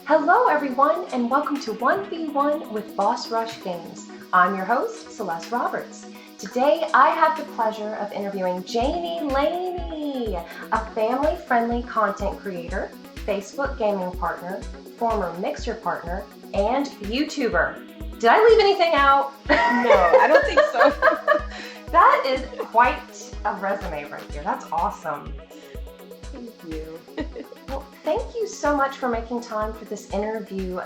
Hello, everyone, and welcome to 1v1 with Boss Rush Games. I'm your host, Celeste Roberts. Today, I have the pleasure of interviewing Janey Laney, a family-friendly content creator, Facebook gaming partner, former Mixer partner, and YouTuber. Did I leave anything out? No, I don't think so. That is quite a resume right there. That's awesome. Thank you. Well, thank you so much for making time for this interview.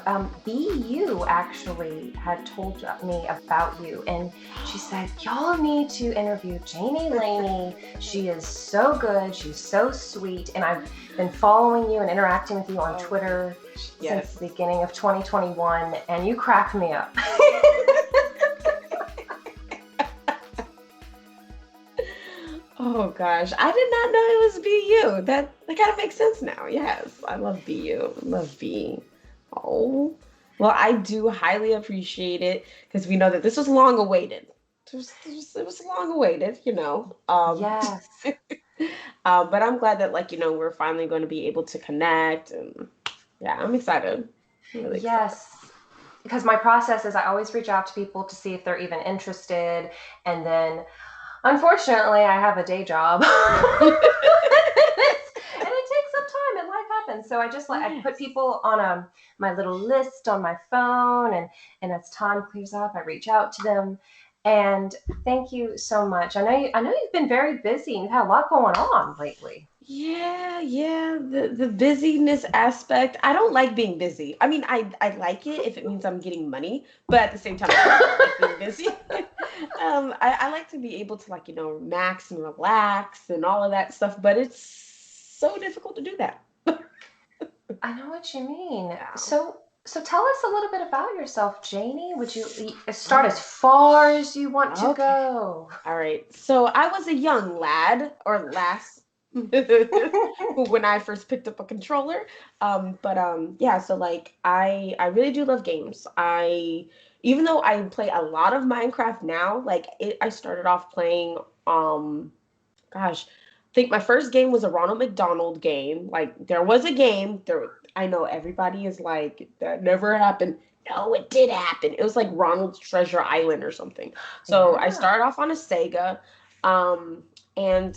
BU actually had told me about you, and she said, y'all need to interview Janey Laney. She is so good. She's so sweet. And I've been following you and interacting with you on Twitter since the beginning of 2021, and you cracked me up. Oh gosh, I did not know it was BU. That kind of makes sense now. Yes, I love BU. I love B. Oh, well, I do highly appreciate it because we know that this was long awaited. It was long awaited, Yes. But I'm glad that we're finally going to be able to connect, and yeah, I'm excited. I'm really excited. Yes. Because my process is I always reach out to people to see if they're even interested, and then unfortunately, I have a day job. And it takes some time and life happens. So I put people on my little list on my phone, and as time clears up, I reach out to them. And thank you so much. I know you've been very busy and you've had a lot going on lately. Yeah. The busyness aspect. I don't like being busy. I mean, I like it if it means I'm getting money, but at the same time, I don't like being busy. I like to be able to max and relax and all of that stuff, but it's so difficult to do that. I know what you mean. Yeah. So tell us a little bit about yourself, Janey. Would you start as far as you want to Okay. go? All right. So I was a young lad or lass when I first picked up a controller. Yeah, so I really do love games. Even though I play a lot of Minecraft now, I started off playing gosh, I think my first game was a Ronald McDonald game. Like there was a game there. I know everybody is like that never happened. No, it did happen. It was like Ronald's Treasure Island or something. So I Yeah. started off on a Sega, um, and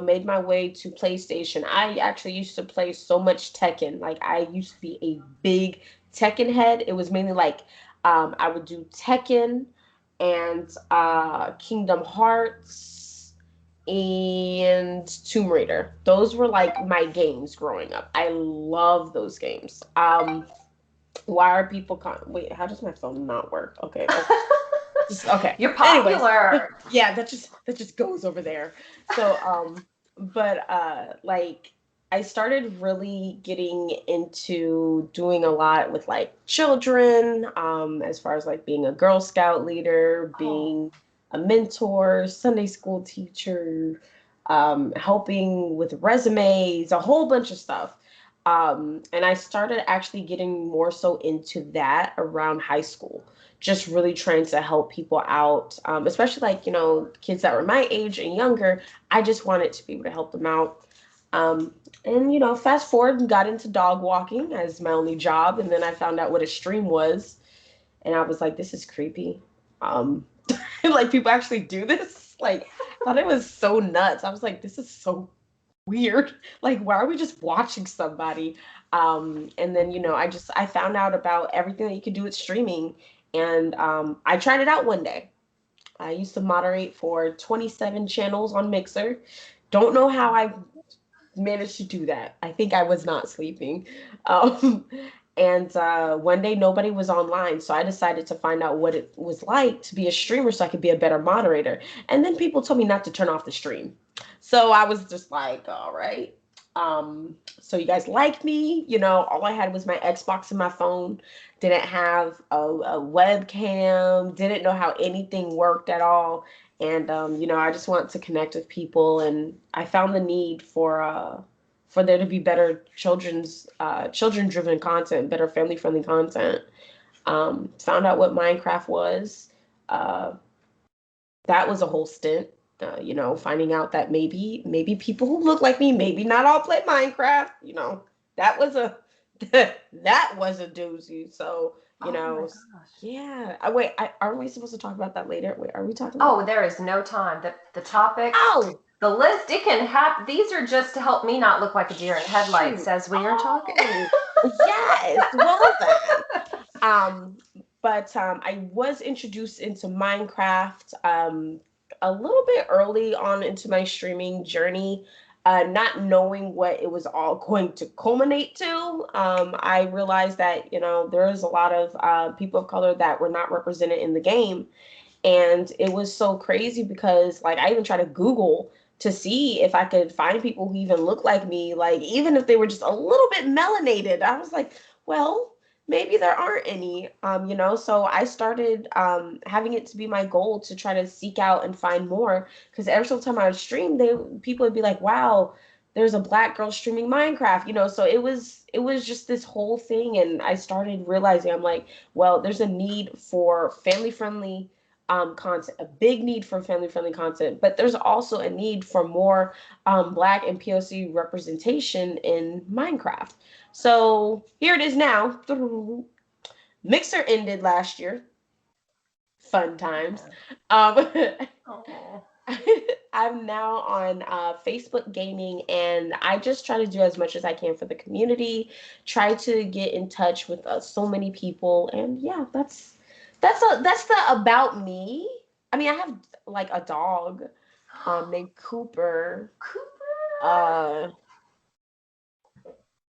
made my way to PlayStation. I actually used to play so much Tekken. Like I used to be a big Tekken head. It was mainly I would do Tekken and Kingdom Hearts and Tomb Raider. Those were like my games growing up. I love those games. Why are people wait, how does my phone not work? Okay. Okay. You're Anyways, popular. yeah, that just goes over there. So but I started really getting into doing a lot with like children, as far as like being a Girl Scout leader, Oh, being a mentor, Sunday school teacher, helping with resumes, a whole bunch of stuff. And I started actually getting more so into that around high school, just really trying to help people out, especially kids that were my age and younger. I just wanted to be able to help them out. Um, and fast forward and got into dog walking as my only job, and then I found out what a stream was, and I was like, this is creepy. Um, like people actually do this. Like, I thought it was so nuts. I was like, this is so weird. Like, why are we just watching somebody? And then I found out about everything that you could do with streaming, and I tried it out one day. I used to moderate for 27 channels on Mixer. Don't know how I managed to do that. I think I was not sleeping. Um, and one day nobody was online, so I decided to find out what it was like to be a streamer so I could be a better moderator. And then people told me not to turn off the stream. So I was just like, all right. So you guys like me? All I had was my Xbox and my phone. Didn't have a webcam, didn't know how anything worked at all. And I just want to connect with people, and I found the need for there to be better children driven content, better family friendly content. Found out what Minecraft was. Uh, that was a whole stint. Finding out that maybe people who look like me, maybe not all play Minecraft. That was a that was a doozy. So, Oh my gosh. yeah. Aren't we supposed to talk about that later? Wait, are we talking about Oh, that? there is no time. The topics, Oh, the list, it can have, these are just to help me not look like a deer in headlights shoot. as we are talking. Oh, yes. Well then. Um, but I was introduced into Minecraft a little bit early on into my streaming journey, not knowing what it was all going to culminate to. I realized that, there is a lot of people of color that were not represented in the game. And it was so crazy because, like, I even tried to Google to see if I could find people who even look like me, like, even if they were just a little bit melanated. I was like, well, maybe there aren't any, So I started having it to be my goal to try to seek out and find more. Because every single time I would stream, people would be like, wow, there's a black girl streaming Minecraft, So it was just this whole thing, and I started realizing, I'm like, well, there's a need for family friendly content, a big need for family friendly content, but there's also a need for more Black and POC representation in Minecraft. So here it is now. Mixer ended last year. Fun times. Um, Oh. I'm now on Facebook gaming, and I just try to do as much as I can for the community. Try to get in touch with so many people, and yeah, that's the about me. I mean, I have like a dog named Cooper, Cooper. uh,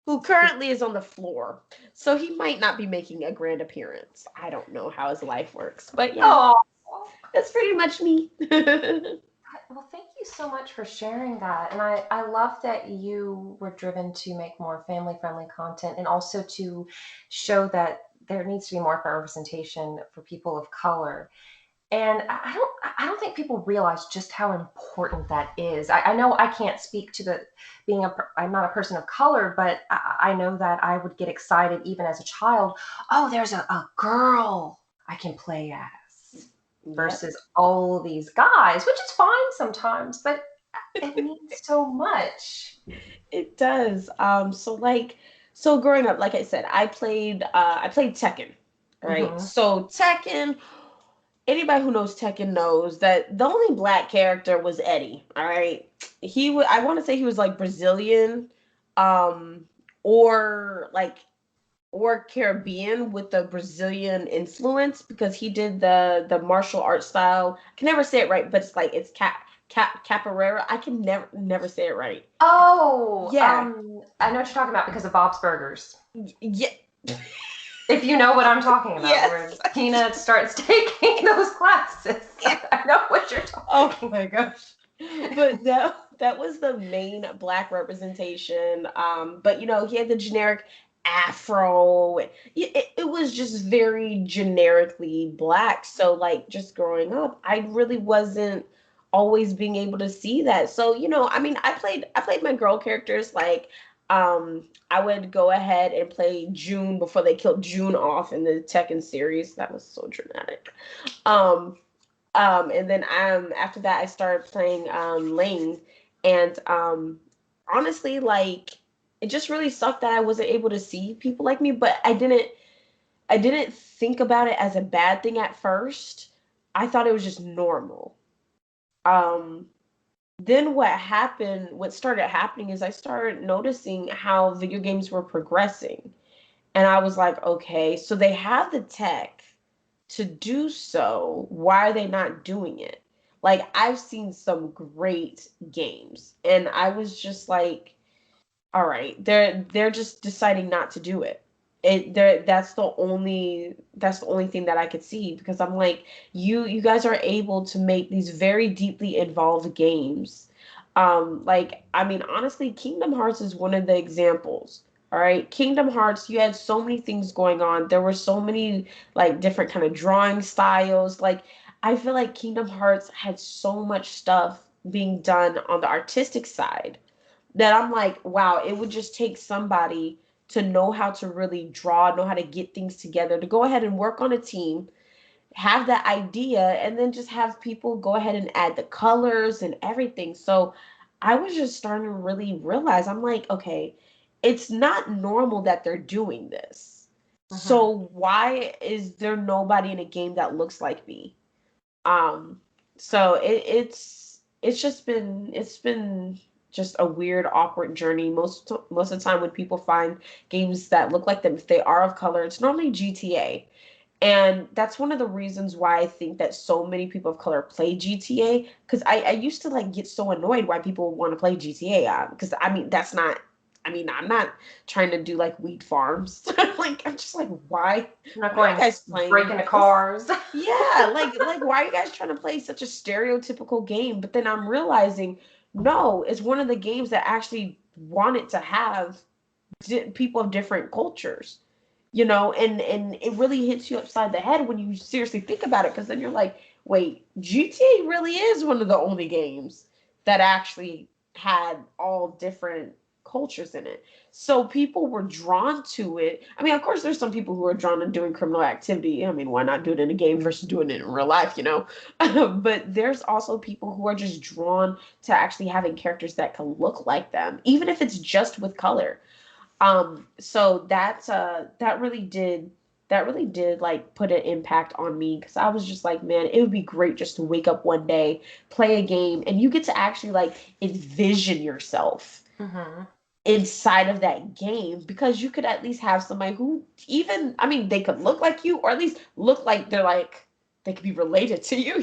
who currently is on the floor, so he might not be making a grand appearance. I don't know how his life works, but yeah, Oh. that's pretty much me. Well, thank you so much for sharing that. And I love that you were driven to make more family friendly content and also to show that there needs to be more representation for people of color. And I don't think people realize just how important that is. I know I can't speak to the I'm not a person of color, but I know that I would get excited even as a child. Oh, there's a girl I can play as Yep, versus all these guys, which is fine sometimes, but it means so much. it does. So growing up, like I said, I played Tekken. Right. Hmm. So Tekken, anybody who knows Tekken knows that the only black character was Eddie. All right. I want to say he was like Brazilian, um, or like or Caribbean with the Brazilian influence because he did the martial art style. I can never say it right, but it's capoeira. I can never say it right. Oh, Yeah. I know what you're talking about because of Bob's Burgers. Yeah. If you know what I'm talking about, where Yes. Tina starts taking those classes. Yeah. I know what you're Oh talking. my gosh. But that was the main black representation. But he had the generic afro. It was just very generically black. So like just growing up, I really wasn't always being able to see that. So, I mean, I played my girl characters like I would go ahead and play June before they killed June off in the Tekken series. That was so dramatic. Um and then after that I started playing Lane, and honestly, like, it just really sucked that I wasn't able to see people like me, but I didn't think about it as a bad thing at first. I thought it was just normal. Um then what started happening is I started noticing how video games were progressing. And I was like, okay, so they have the tech to do so. Why are they not doing it? Like, I've seen some great games, and I was just like, all right, they're just deciding not to do it. That's the only thing that I could see, because I'm like, you guys are able to make these very deeply involved games. Like, I mean, honestly, Kingdom Hearts is one of the examples. All right, Kingdom Hearts, you had so many things going on. There were so many like different kind of drawing styles. Like, I feel like Kingdom Hearts had so much stuff being done on the artistic side that I'm like, wow, it would just take somebody to know how to really draw, know how to get things together, to go ahead and work on a team, have that idea, and then just have people go ahead and add the colors and everything. So I was just starting to really realize, I'm like, okay, it's not normal that they're doing this. Hmm. So why is there nobody in a game that looks like me? Um, so it's been just a weird, awkward journey. Most of the time when people find games that look like them, if they are of color, it's normally GTA. And that's one of the reasons why I think that so many people of color play GTA. Because I used to like get so annoyed why people want to play GTA. Because I mean, that's not, I mean, I'm not trying to do like weed farms. Like, I'm just like, I'm not why are you going guys break playing into this? cars. Yeah, like why are you guys trying to play such a stereotypical game? But then I'm realizing, no, it's one of the games that actually wanted to have people of different cultures, and it really hits you upside the head when you seriously think about it, because then you're like, wait, GTA really is one of the only games that actually had all different cultures in it. So people were drawn to it. I mean, of course, there's some people who are drawn to doing criminal activity. I mean, why not do it in a game versus doing it in real life? But there's also people who are just drawn to actually having characters that can look like them, even if it's just with color. So that really did like put an impact on me, because I was just like, man, it would be great just to wake up one day, play a game, and you get to actually like envision yourself Hmm. inside of that game, because you could at least have somebody who, even, I mean, they could look like you, or at least look like they could be related to you.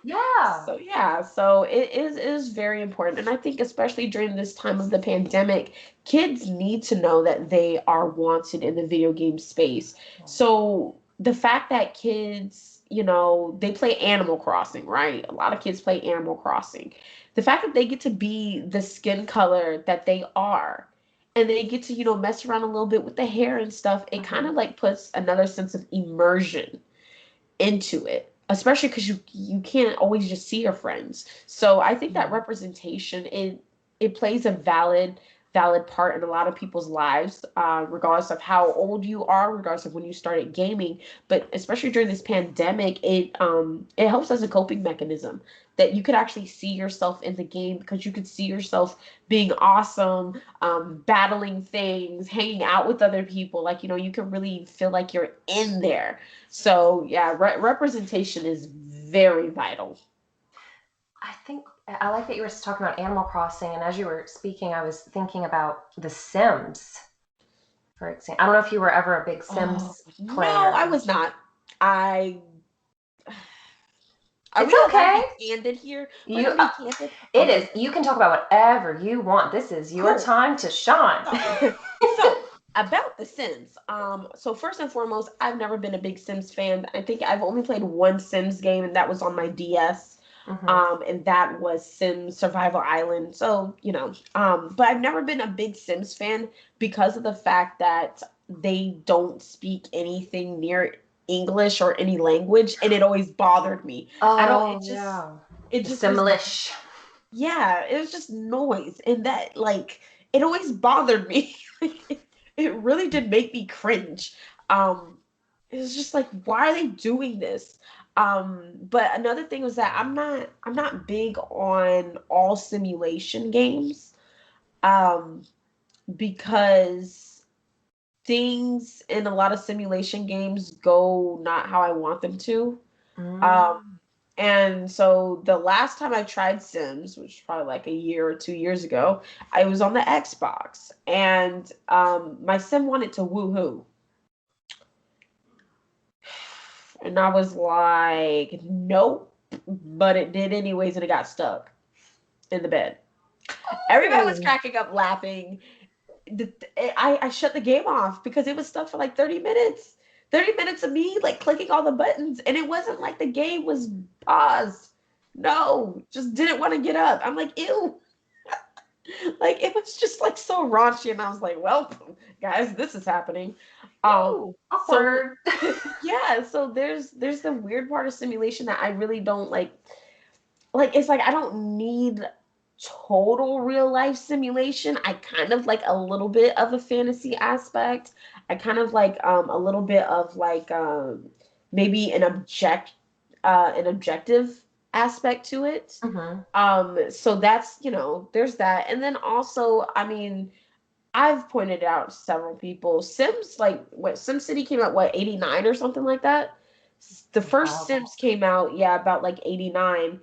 Yeah. So yeah, so it is very important. And I think especially during this time of the pandemic, kids need to know that they are wanted in the video game space. So the fact that kids, they play Animal Crossing, right? A lot of kids play Animal Crossing. The fact that they get to be the skin color that they are, and they get to, mess around a little bit with the hair and stuff, it kind Hmm. of like puts another sense of immersion into it, especially because you can't always just see your friends. So I think that representation, it plays a valid part in a lot of people's lives, regardless of how old you are, regardless of when you started gaming. But especially during this pandemic, it helps as a coping mechanism, that you could actually see yourself in the game, because you could see yourself being awesome, battling things, hanging out with other people. Like, you can really feel like you're in there. So yeah, representation is very vital. I think I like that you were talking about Animal Crossing, and as you were speaking, I was thinking about The Sims, for example. I don't know if you were ever a big Oh Sims no, I player. was not. I Are It's we allowed to okay. be candid here? We're You, gonna be candid. it is. Okay, You can talk about whatever you want. This is your cool. time to shine. So, so about The Sims. So first and foremost, I've never been a big Sims fan. I think I've only played one Sims game, and that was on my DS. Hmm. And that was Sims Survival Island. So, but I've never been a big Sims fan, because of the fact that they don't speak anything near English or any language, and it always bothered me. I don't, Oh yeah, it the just was, Simlish. yeah, it was just noise. And that, like, it always bothered me. It really did make me cringe. Um, it was just like, why are they doing this? But another thing was that I'm not big on all simulation games. Um, because things in a lot of simulation games go not how I want them to. Um, Mm. and so the last time I tried Sims, which was probably like a year or 2 years ago, I was on the Xbox, and my sim wanted to woohoo. And I was like, nope. But it did anyways, and it got stuck in the bed. Everybody was Oh. cracking up laughing. I shut the game off because it was stuck for like 30 minutes. 30 minutes of me like clicking all the buttons, and it wasn't like the game was paused. No, just didn't want to get up. I'm like, ew. Like, it was just like so raunchy, and I was like, well, guys, this is happening. Ooh, So awkward. yeah, so there's the weird part of simulation that I really don't like. Like, it's like I don't need total real life simulation. I kind of like a little bit of a fantasy aspect. I kind of like a little bit of like maybe an objective aspect to it. Hmm. So that's, there's that. And then also, I mean, I've pointed out to several people. Sims, like what SimCity came out, what, 89 or something like that? The first Wow. Sims came out, yeah, about like 89,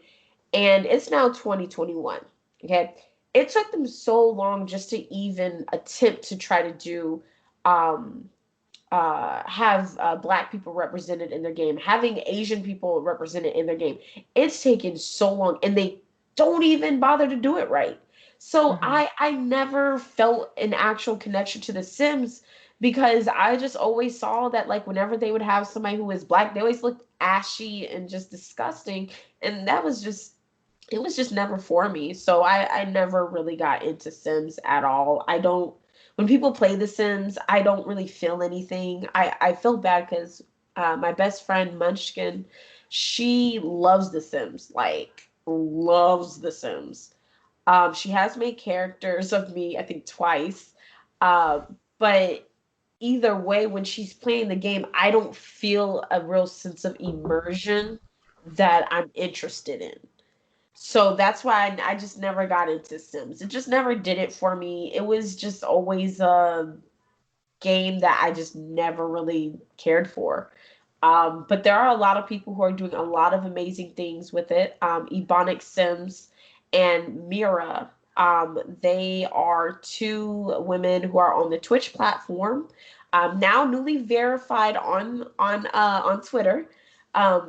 and it's now 2021. Okay. It took them so long just to even attempt to try to do um have black people represented in their game, having Asian people represented in their game. It's taken so long, and they don't even bother to do it right. So Hmm. I never felt an actual connection to The Sims because I just always saw that like whenever they would have somebody who was black, they always looked ashy and just disgusting, and that was just it was just never for me. So I never really got into Sims at all. I don't when people play The Sims, I don't really feel anything. I feel bad because my best friend Munchkin, she loves The Sims, like loves The Sims. She has made characters of me, I think twice. But either way, when she's playing the game, I don't feel a real sense of immersion that I'm interested in. So that's why I just never got into Sims. It just never did it for me. It was just always a game that I just never really cared for. But there are a lot of people who are doing a lot of amazing things with it. Ebonic Sims and Mira. They are two women who are on the Twitch platform, now newly verified on Twitter.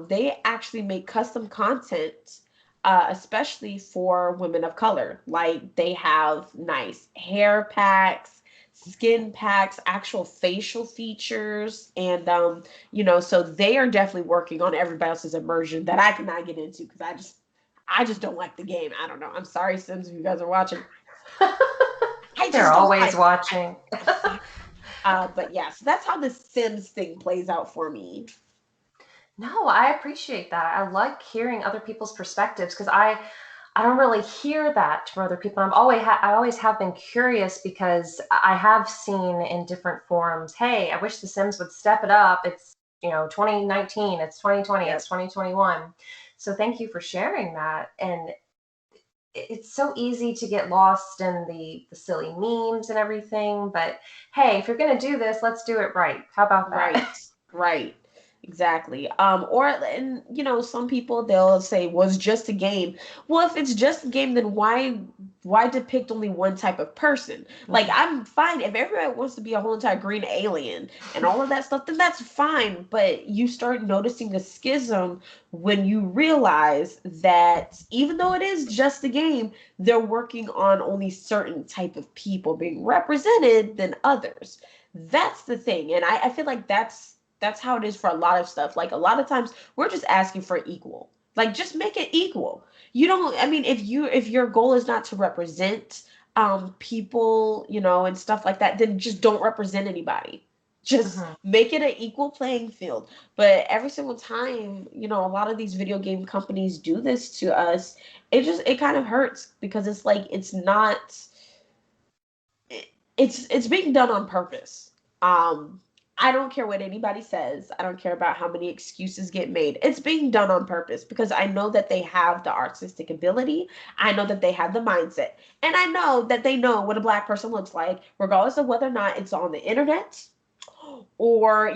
They actually make custom content, especially for women of color. Like they have nice hair packs, skin packs, actual facial features, and so they are definitely working on everybody else's immersion that I cannot get into because I just don't like the game. I don't know. I'm sorry, Sims, if you guys are watching. I They're just don't always like watching. it. But yeah, so that's how the Sims thing plays out for me. No, I appreciate that. I like hearing other people's perspectives because I don't really hear that from other people. I always have been curious because I have seen in different forums, hey, I wish The Sims would step it up. It's 2019, it's 2020, it's Yep. 2021. So thank you for sharing that. And it's so easy to get lost in the silly memes and everything. But hey, if you're gonna do this, let's do it right. How about that? Right, right. Exactly. Or and some people they'll say, well, it's just a game. Well, if it's just a game, then why depict only one type of person? Like I'm fine if everybody wants to be a whole entire green alien and all of that stuff, then that's fine. But you start noticing the schism when you realize that even though it is just a game, they're working on only certain type of people being represented than others. That's the thing. And I feel like that's how it is for a lot of stuff. Like a lot of times we're just asking for equal. Like just make it equal. You don't I mean if your goal is not to represent people, and stuff like that, then just don't represent anybody. Just Mhm. make it an equal playing field. But every single time, a lot of these video game companies do this to us, it kind of hurts because it's like it's not it's being done on purpose. Um, I don't care what anybody says. I don't care about how many excuses get made. It's being done on purpose because I know that they have the artistic ability. I know that they have the mindset. And I know that they know what a black person looks like, regardless of whether or not it's on the internet or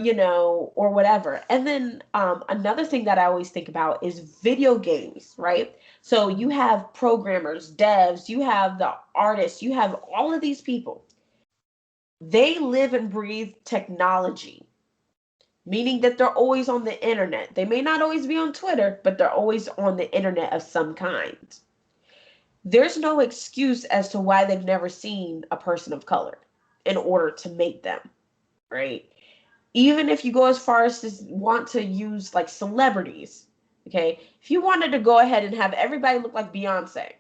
whatever. And then another thing that I always think about is video games, right? So you Mhm. have programmers, devs, you have the artists, you have all of these people. They live and breathe technology, meaning that they're always on the internet. They may not always be on Twitter, but they're always on the internet of some kind. There's no excuse as to why they've never seen a person of color in order to make them, right? Even if you go as far as to want to use like celebrities, okay? If you wanted to go ahead and have everybody look like Beyonce,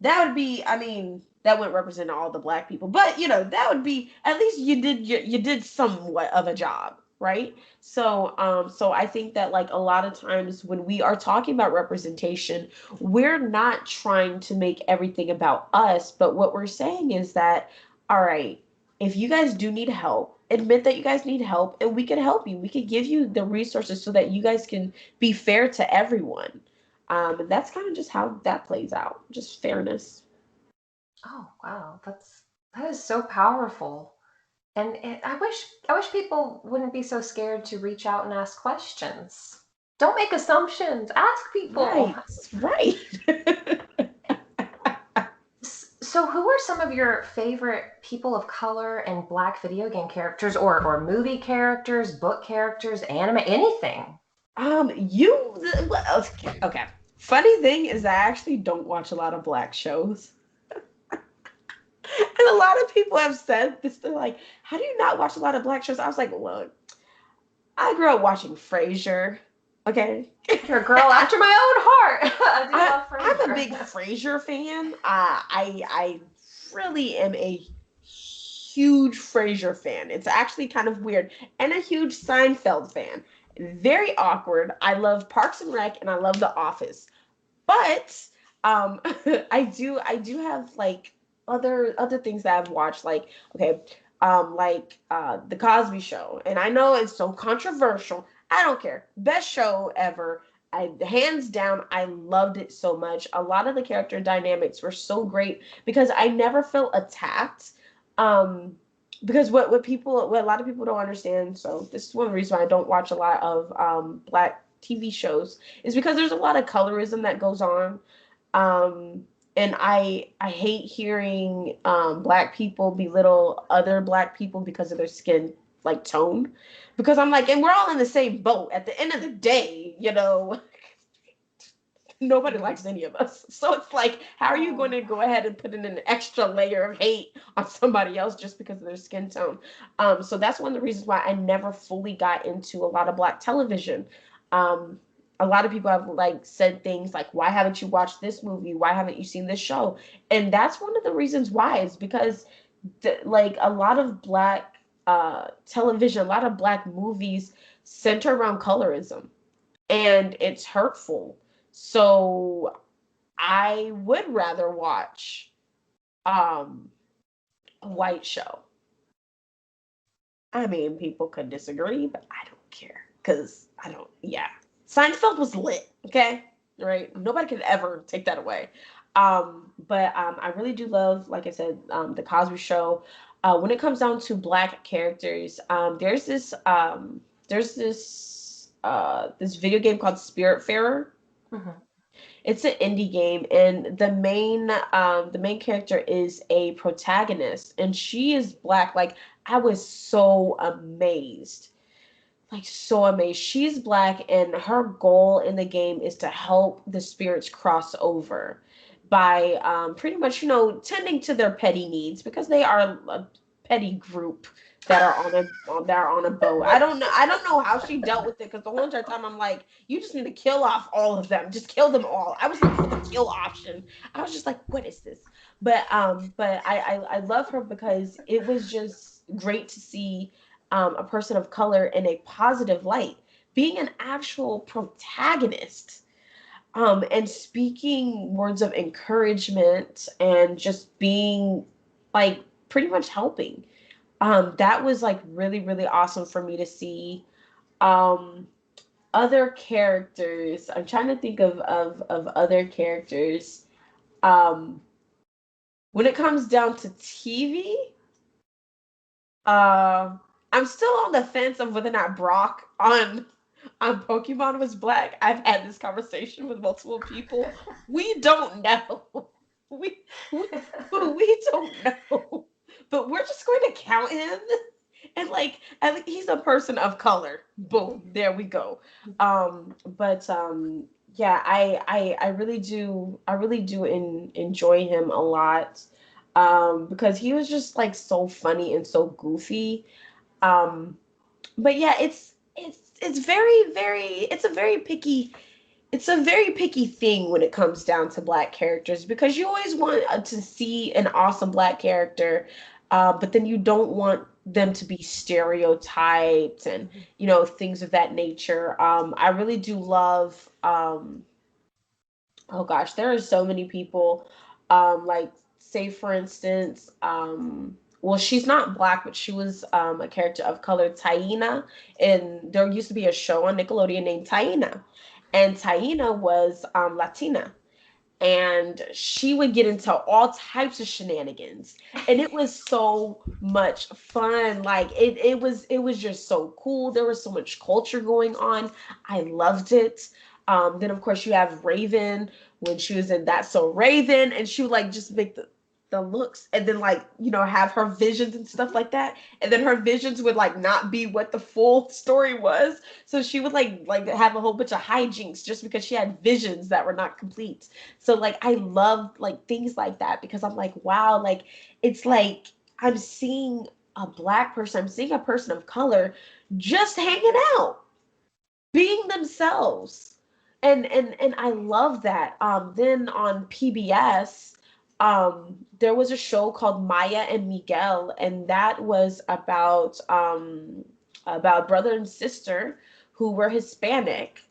that would be, I mean, that wouldn't represent all the black people, but that would be at least you did somewhat of a job, right? So I think that like a lot of times when we are talking about representation, we're not trying to make everything about us, but what we're saying is that, all right, if you guys do need help, admit that you guys need help and we can help you. We can give you the resources so that you guys can be fair to everyone. And that's kind of just how that plays out, just fairness. Oh, wow. That is so powerful. And I wish people wouldn't be so scared to reach out and ask questions. Don't make assumptions. Ask people. Right, right. So, who are some of your favorite people of color and Black video game characters, or movie characters, book characters, anime, anything? You okay, okay. Funny thing is I actually don't watch a lot of black shows. And a lot of people have said this. They're like, how do you not watch a lot of black shows? I was like, look, I grew up watching Frasier. Okay. You're a girl after my own heart. I do love I'm a Frasier. big Frasier fan. I really am a huge Frasier fan. It's actually kind of weird, and a huge Seinfeld fan. Very awkward. I love Parks and Rec, and I love The Office. But I do have like other things that I've watched, like okay, The Cosby Show. And I know it's so controversial. I don't care. Best show ever. I hands down, I loved it so much. A lot of the character dynamics were so great because I never felt attacked. Um because what a lot of people don't understand, so this is one of the reasons why I don't watch a lot of black TV shows, is because there's a lot of colorism that goes on. And I hate hearing black people belittle other black people because of their skin like tone. Because I'm like, and we're all in the same boat. At the end of the day, nobody likes any of us. So it's like, how are you going Oh. to go ahead and put in an extra layer of hate on somebody else just because of their skin tone? So that's one of the reasons why I never fully got into a lot of black television. Um, a lot of people have like said things like, why haven't you watched this movie? Why haven't you seen this show? And that's one of the reasons why, is because like a lot of black television, a lot of black movies center around colorism, and it's hurtful. So I would rather watch um a white show. I mean, people could disagree, but I don't care because I don't. Yeah, Seinfeld was lit. Okay, right. Nobody could ever take that away. But I really do love, like I said, the Cosby Show. When it comes down to black characters, there's this video game called Spiritfarer. Mhm. It's an indie game, and the main character is a protagonist, and she is black. Like, I was so amazed, like so amazed. She's black, and her goal in the game is to help the spirits cross over by pretty much, tending to their petty needs, because they are a petty group that are on a boat. I don't know how she dealt with it, because the whole entire time I'm like, you just need to kill off all of them. Just kill them all. I was looking for the kill option. I was just like, what is this? But I love her because it was just great to see a person of color in a positive light, being an actual protagonist, and speaking words of encouragement, and just being like pretty much helping. That was like really, really awesome for me to see. Um, Other characters, I'm trying to think of other characters. Um, when it comes down to TV, Uh, I'm still on the fence of whether or not Brock on Pokemon was black. I've had this conversation with multiple people. We don't know. We we don't know. But we're just going to count him, and like, he's a person of color. Boom, there we go. But yeah, I really do enjoy him a lot, because he was just like so funny and so goofy. Um, but yeah, it's a very picky thing when it comes down to black characters, because you always want to see an awesome black character, but then you don't want them to be stereotyped, and things of that nature. I really do love. Oh gosh, there are so many people. Like, say for instance, well, she's not black, but she was a character of color, Taina, and there used to be a show on Nickelodeon named Taina, and Taina was Latina, and she would get into all types of shenanigans, and it was so much fun. Like it was just so cool. There was so much culture going on. I loved it. Then of course you have Raven when she was in That's So Raven, and she would like just make the looks, and then like have her visions and stuff like that, and then her visions would like not be what the full story was, so she would like have a whole bunch of hijinks just because she had visions that were not complete. So like I love like things like that, because I'm like, wow, like it's like I'm seeing a black person, I'm seeing a person of color just hanging out, being themselves. And I love that. Then on PBS, there was a show called Maya and Miguel, and that was about brother and sister who were Hispanic,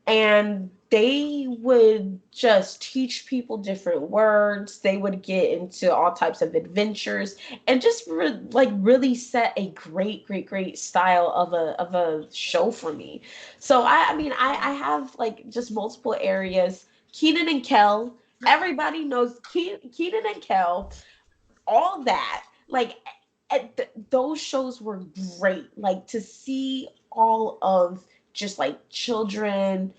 and they would just teach people different words. They would get into all types of adventures, and just like really set a great style of a show for me. So I mean I have like just multiple areas. Keenan and Kel, everybody knows Keenan and Kel, all that. Like those shows were great. Like to see all of just like children,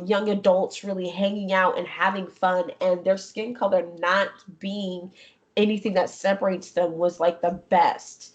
young adults really hanging out and having fun, and their skin color not being anything that separates them was like the best.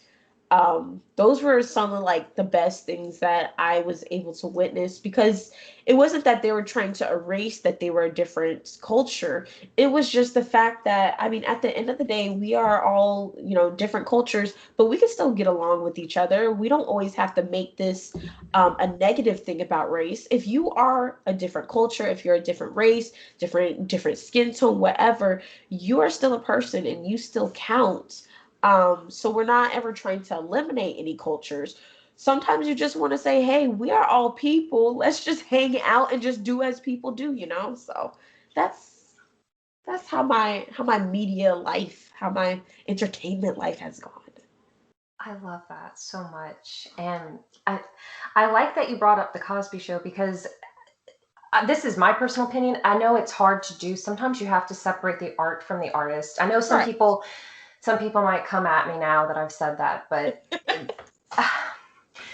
Those were some of like the best things that I was able to witness, because it wasn't that they were trying to erase that they were a different culture. It was just the fact that, I mean, at the end of the day, we are all, different cultures, but we can still get along with each other. We don't always have to make this a negative thing about race. If you are a different culture, if you're a different race, different skin tone, whatever, you are still a person and you still count. So we're not ever trying to eliminate any cultures. Sometimes you just want to say, hey, we are all people. Let's just hang out and just do as people do. So that's that's how my media life, how my entertainment life has gone. I love that so much. And I I like that you brought up the Cosby Show because this is my personal opinion. I know it's hard to do. Sometimes you have to separate the art from the artist. I know Right. some people might come at me now that I've said that, but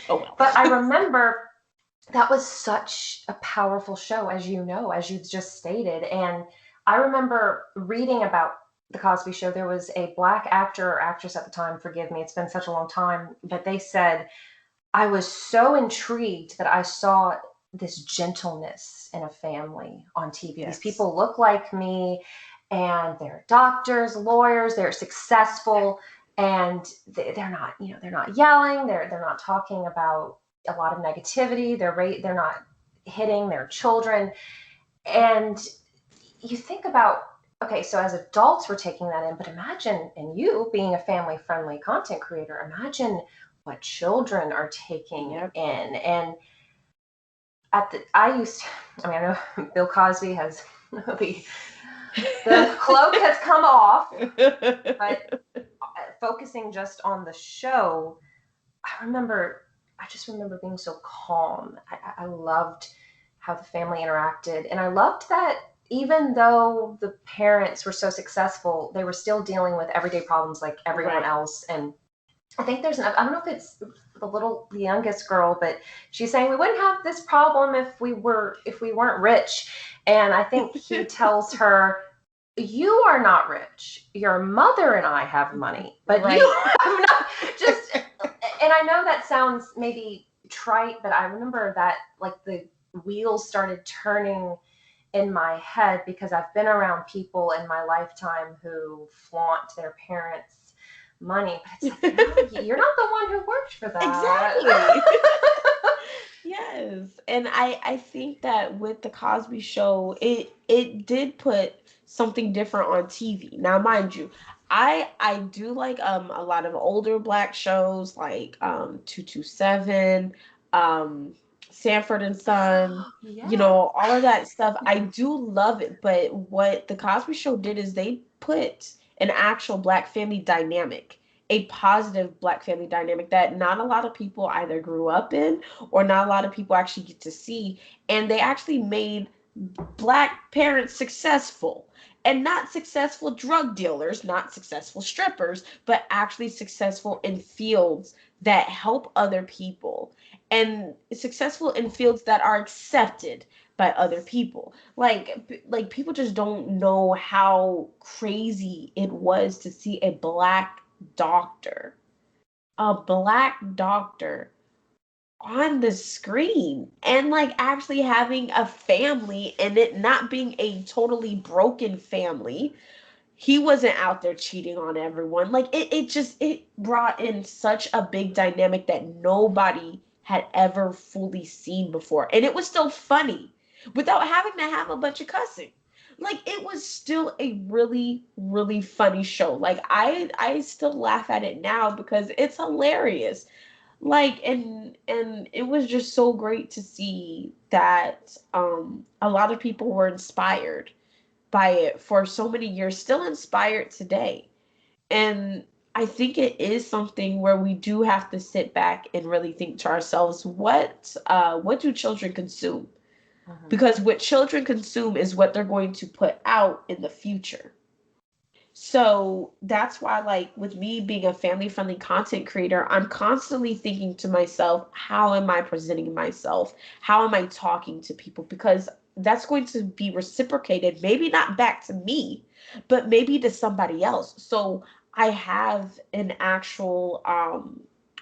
Oh well. but I remember that was such a powerful show, as you know, as you've just stated. And I remember reading about the Cosby Show. There was a black actor or actress at the time, forgive me, it's been such a long time, but they said, I was so intrigued that I saw this gentleness in a family on TV. These Yes. people look like me, and they're doctors, lawyers, they're successful, and they're not, they're not yelling, they're not talking about a lot of negativity, they're not hitting their children. And you think about, okay, so as adults we're taking that in, but imagine, and you being a family friendly content creator, imagine what children are taking Yep. in. And I used to, I mean, I know Bill Cosby has the cloak has come off, but focusing just on the show, I just remember being so calm. I loved how the family interacted. And I loved that even though the parents were so successful, they were still dealing with everyday problems like everyone Right. else. And I think I don't know if it's the youngest girl, but she's saying we wouldn't have this problem if we weren't rich. And I think he tells her, you are not rich. Your mother and I have money, but Right. you have not. Just, and I know that sounds maybe trite, but I remember that like the wheels started turning in my head because I've been around people in my lifetime who flaunt their parents' money, but it's like, no, you're not the one who worked for that. Exactly. Yes. And I think that with the Cosby Show, it did put something different on TV. Now, mind you, I do like a lot of older black shows like 227, um Sanford and Son, Yeah. all of that stuff. I do love it, but what the Cosby Show did is they put an actual black family dynamic, a positive black family dynamic that not a lot of people either grew up in or not a lot of people actually get to see. And they actually made Black parents successful, and not successful drug dealers, not successful strippers, but actually successful in fields that help other people, and successful in fields that are accepted by other people. Like people just don't know how crazy it was to see doctor a black doctor on the screen, and like actually having a family, and it not being a totally broken family. He wasn't out there cheating on everyone. Like it brought in such a big dynamic that nobody had ever fully seen before, and it was still funny without having to have a bunch of cussing. Like it was still a really really funny show. Like I still laugh at it now because it's hilarious. Like and it was just so great to see that a lot of people were inspired by it for so many years, still inspired today. And I think it is something where we do have to sit back and really think to ourselves, what do children consume? Mhm. Because what children consume is what they're going to put out in the future. So that's why, like, with me being a family friendly content creator, I'm constantly thinking to myself, how am I presenting myself? How am I talking to people? Because that's going to be reciprocated, maybe not back to me, but maybe to somebody else. So I have an actual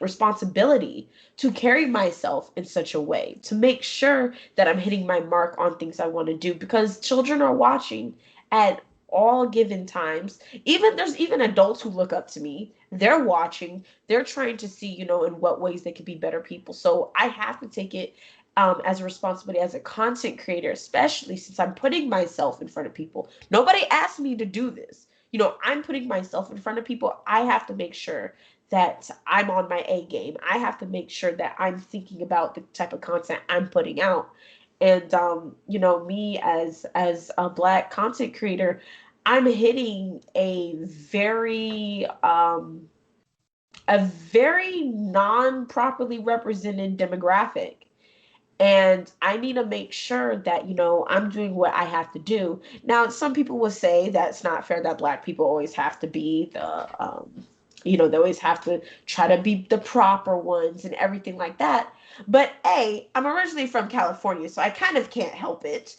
responsibility to carry myself in such a way to make sure that I'm hitting my mark on things I want to do, because children are watching at all given times. Even there's even adults who look up to me. They're watching. They're trying to see, in what ways they could be better people. So I have to take it as a responsibility as a content creator, especially since I'm putting myself in front of people. Nobody asked me to do this. I'm putting myself in front of people. I have to make sure that I'm on my A game. I have to make sure that I'm thinking about the type of content I'm putting out. And me as a black content creator, I'm hitting a very non-properly represented demographic. And I need to make sure that, I'm doing what I have to do. Now, some people will say that's not fair, that black people always have to be they always have to try to be the proper ones and everything like that. But I'm originally from California, so I kind of can't help it.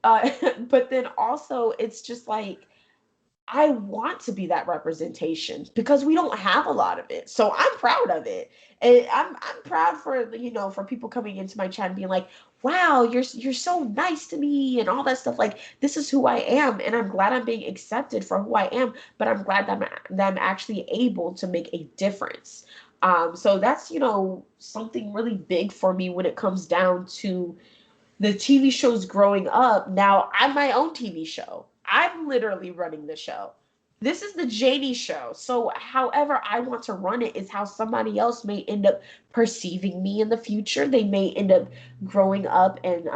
Uh, but then also, it's just like, I want to be that representation because we don't have a lot of it. So I'm proud of it. And I'm proud for for people coming into my chat and being like, "Wow, you're so nice to me," and all that stuff. Like, this is who I am, and I'm glad I'm being accepted for who I am, but I'm glad that I'm actually able to make a difference. So that's, something really big for me when it comes down to the TV shows growing up. Now I'm my own TV show. I'm literally running the show. This is the Janey show. So, however I want to run it is how somebody else may end up perceiving me in the future. They may end up growing up and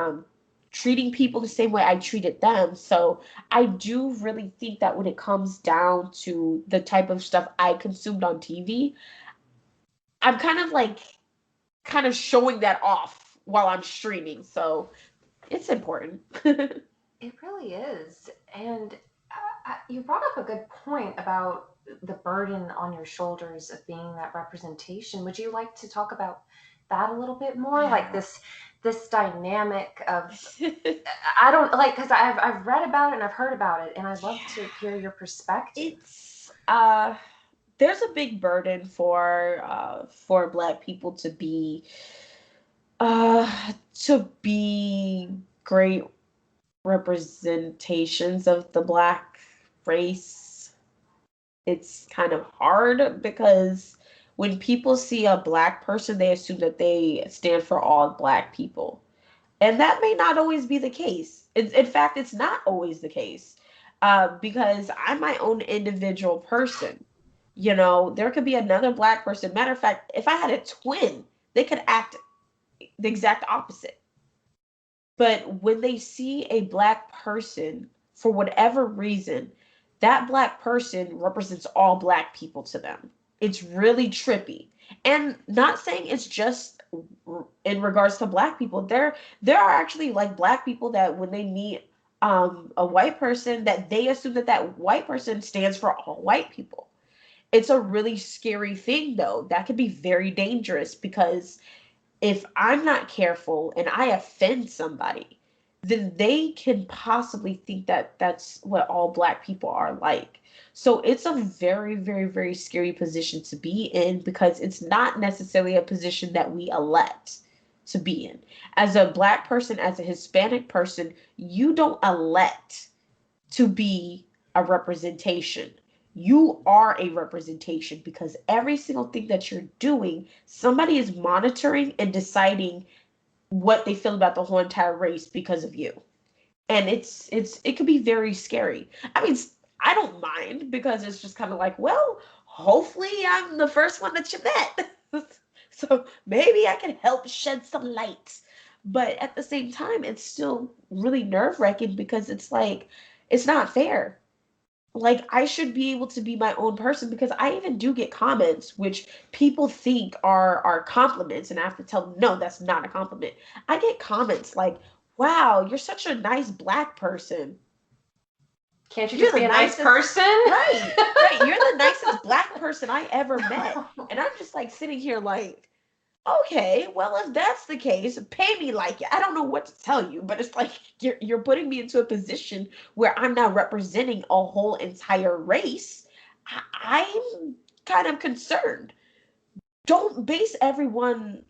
treating people the same way I treated them. So, I do really think that when it comes down to the type of stuff I consumed on TV, I'm kind of showing that off while I'm streaming. So, it's important. It really is. And you brought up a good point about the burden on your shoulders of being that representation. Would you like to talk about that a little bit more? Like this dynamic of, I don't like, because I've read about it and I've heard about it, and I'd love to Yeah. hear your perspective. It's there's a big burden for black people to be great representations of the black race. It's kind of hard because when people see a black person, they assume that they stand for all black people. And that may not always be the case. In fact, it's not always the case, because I'm my own individual person. There could be another black person. Matter of fact, if I had a twin, they could act the exact opposite. But when they see a black person, for whatever reason, that black person represents all black people to them. It's really trippy. And not saying it's just in regards to Black people. There are actually like Black people that when they meet a white person, that they assume that that white person stands for all white people. It's a really scary thing though. That could be very dangerous because if I'm not careful and I offend somebody, then they can possibly think that that's what all Black people are like. So it's a very, very, very scary position to be in because it's not necessarily a position that we elect to be in. As a Black person, as a Hispanic person, you don't elect to be a representation. You are a representation because every single thing that you're doing, somebody is monitoring and deciding what they feel about the whole entire race because of you. And it could be very scary. I mean, I don't mind because it's just kind of like, well, hopefully I'm the first one that you met. So maybe I can help shed some light. But at the same time, it's still really nerve-wracking because it's like it's not fair. Like I should be able to be my own person because I even do get comments which people think are compliments and I have to tell them no, that's not a compliment. I get comments like, "Wow, you're such a nice Black person." Can't you You're just the be a nice nicest, person? right, right. You're the nicest Black person I ever met. And I'm just like sitting here like, okay, well, if that's the case, pay me like it. I don't know what to tell you, but it's like you're putting me into a position where I'm now representing a whole entire race. I'm kind of concerned. Don't base everyone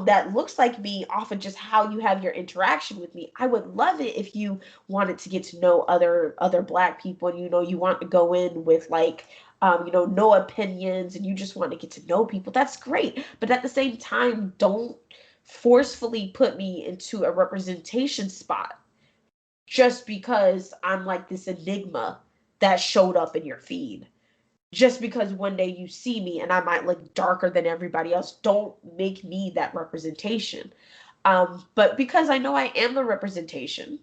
that looks like me off of just how you have your interaction with me. I would love it if you wanted to get to know other Black people and you want to go in with like no opinions and you just want to get to know people. That's great. But at the same time, don't forcefully put me into a representation spot just because I'm like this enigma that showed up in your feed just because one day you see me and I might look darker than everybody else, don't make me that representation. But because I know I am the representation,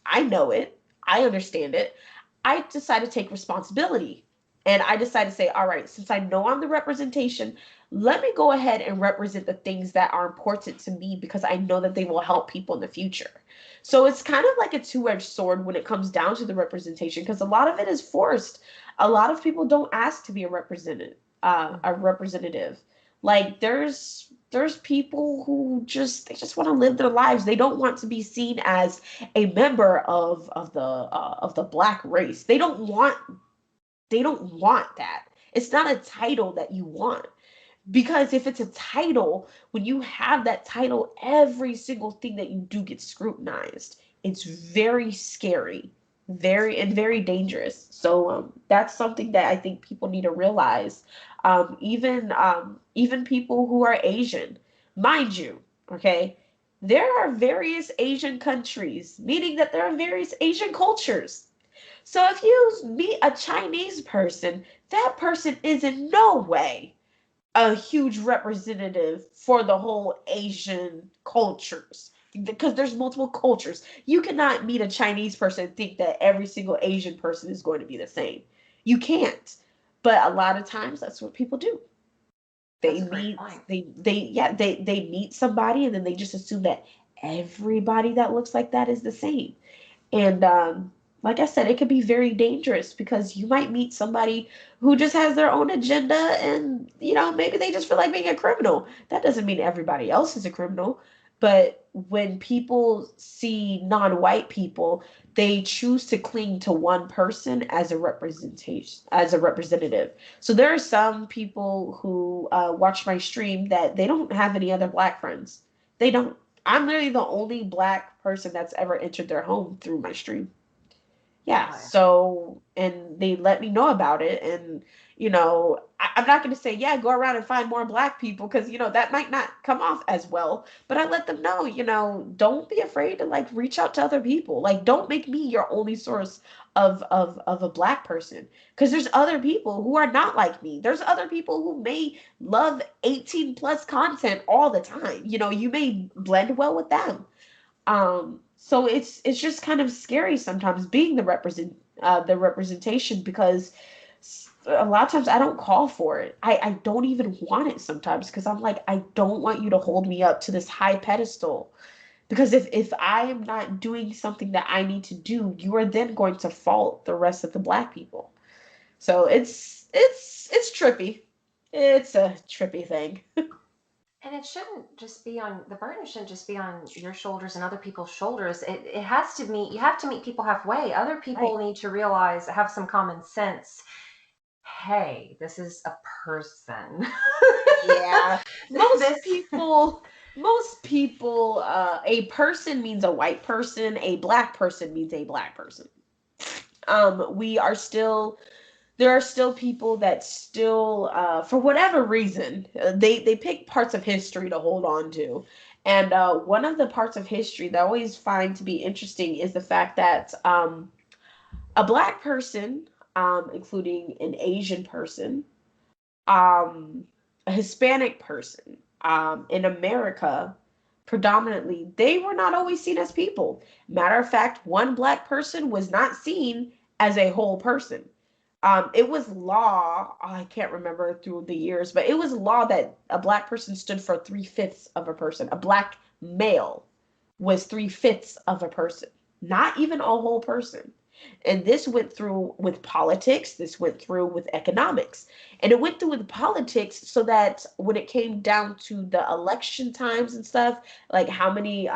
I know it, I understand it, I decide to take responsibility. And I decide to say, all right, since I know I'm the representation, let me go ahead and represent the things that are important to me because I know that they will help people in the future. So it's kind of like a two-edged sword when it comes down to the representation because a lot of it is forced. A lot of people don't ask to be a representative. Like there's people who just want to live their lives. They don't want to be seen as a member of the Black race. They don't want that. It's not a title that you want. Because if it's a title, when you have that title, every single thing that you do gets scrutinized. It's very scary, very dangerous. So that's something that I think people need to realize. Even people who are Asian, mind you, okay, there are various Asian countries, meaning that there are various Asian cultures. So if you meet a Chinese person, that person is in no way a huge representative for the whole Asian cultures because there's multiple cultures. You cannot meet a Chinese person and think that every single Asian person is going to be the same. You can't. But a lot of times that's what people do. They That's a great meet point. they meet somebody and then they just assume that everybody that looks like that is the same. And like I said, it could be very dangerous because you might meet somebody who just has their own agenda and, maybe they just feel like being a criminal. That doesn't mean everybody else is a criminal. But when people see non-white people, they choose to cling to one person as a representation, as a representative. So there are some people who watch my stream that they don't have any other Black friends. They don't. I'm literally the only Black person that's ever entered their home through my stream. Yeah, Oh, so and they let me know about it and I'm not going to say yeah, go around and find more Black people because that might not come off as well, but I let them know, don't be afraid to like reach out to other people. Like don't make me your only source of a Black person because there's other people who are not like me. There's other people who may love 18 plus content all the time. You may blend well with them. So it's just kind of scary sometimes being the representation because a lot of times I don't call for it. I don't even want it sometimes because I'm like, I don't want you to hold me up to this high pedestal. Because if I am not doing something that I need to do, you are then going to fault the rest of the Black people. So it's trippy. It's a trippy thing. And it shouldn't just be on the burden shouldn't just be on your shoulders and other people's shoulders. It has to meet you have to meet people halfway. Other people Right. need to realize, have some common sense. Hey, this is a person. Yeah. Most This people, most people, a person means a white person, a Black person means a Black person. We are still there are still people that still for whatever reason they pick parts of history to hold on to, and one of the parts of history that I always find to be interesting is the fact that a Black person, including an Asian person, um, a Hispanic person, in America, predominantly, they were not always seen as people. Matter of fact, one Black person was not seen as a whole person. It was law, I can't remember through the years, but it was law that a Black person stood for three-fifths of a person. A Black male was three-fifths of a person, not even a whole person. And this went through with politics, this went through with economics. And it went through with politics so that when it came down to the election times and stuff, like how many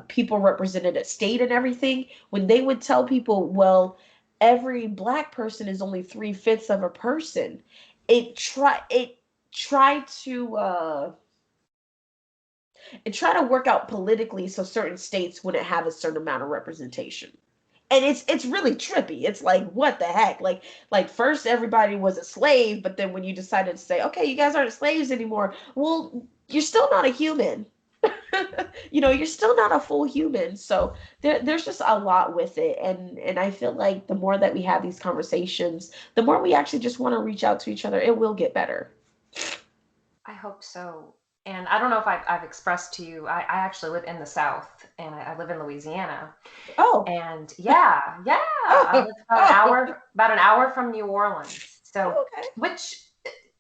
people represented a state and everything, when they would tell people, well, every Black person is only three-fifths of a person, it tried to work out politically so certain states wouldn't have a certain amount of representation. And it's really trippy. It's like, what the heck? Like first everybody was a slave, but then when you decided to say, okay, you guys aren't slaves anymore, well, you're still not a human. You're still not a full human. So there's just a lot with it. And I feel like the more that we have these conversations, the more we actually just want to reach out to each other. It will get better. I hope so. And I don't know if I've expressed to you, I actually live in the South, and I live in Louisiana. Oh. And yeah, yeah, I Oh. live Oh. about an hour from New Orleans. So, Oh, okay. which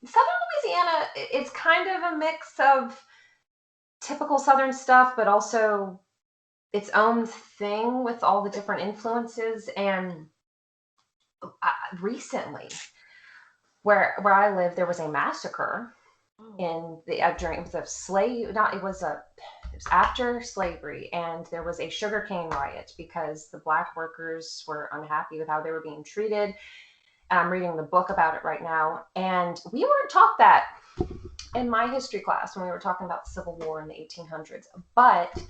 Southern Louisiana, it's kind of a mix of typical Southern stuff, but also its own thing with all the different influences. And recently, where I live, there was a massacre Oh. in the during it was a slave not it was after slavery, and there was a sugarcane riot because the Black workers were unhappy with how they were being treated. And I'm reading the book about it right now, and we weren't taught that in my history class when we were talking about the Civil War in the 1800s. But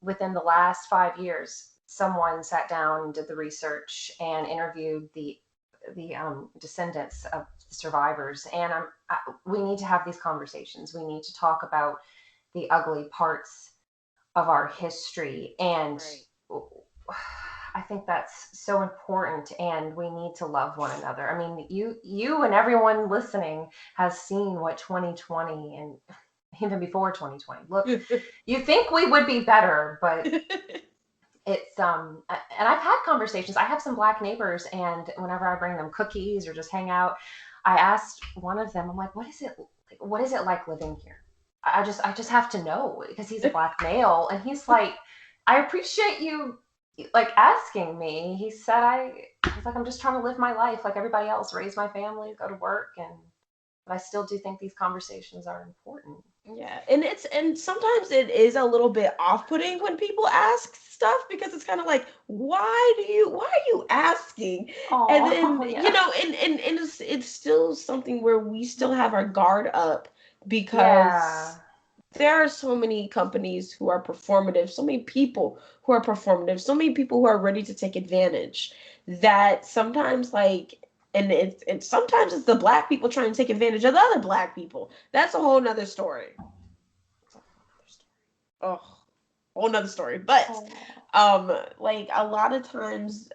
within the last 5 years, someone sat down and did the research and interviewed the descendants of the survivors. And we need to have these conversations. We need to talk about the ugly parts of our history. And Right. I think that's so important, and we need to love one another. I mean, you and everyone listening has seen what 2020 and even before 2020 look. You think we would be better, but it's and I've had conversations. I have some Black neighbors, and whenever I bring them cookies or just hang out, I asked one of them, I'm like, what is it like living here? I just have to know, because he's a Black male, and he's like, I appreciate you like asking me. He's like, I'm just trying to live my life like everybody else, raise my family, go to work, and but I still do think these conversations are important. Yeah, and sometimes it is a little bit off-putting when people ask stuff because it's kind of like, why are you asking? And then, Oh, yeah. and it's still something where we still have our guard up Yeah. because there are so many companies who are performative, so many people who are performative, so many people who are ready to take advantage that sometimes and sometimes it's the Black people trying to take advantage of the other Black people. That's a whole nother story. Oh, whole nother story. But Oh. like a lot of times,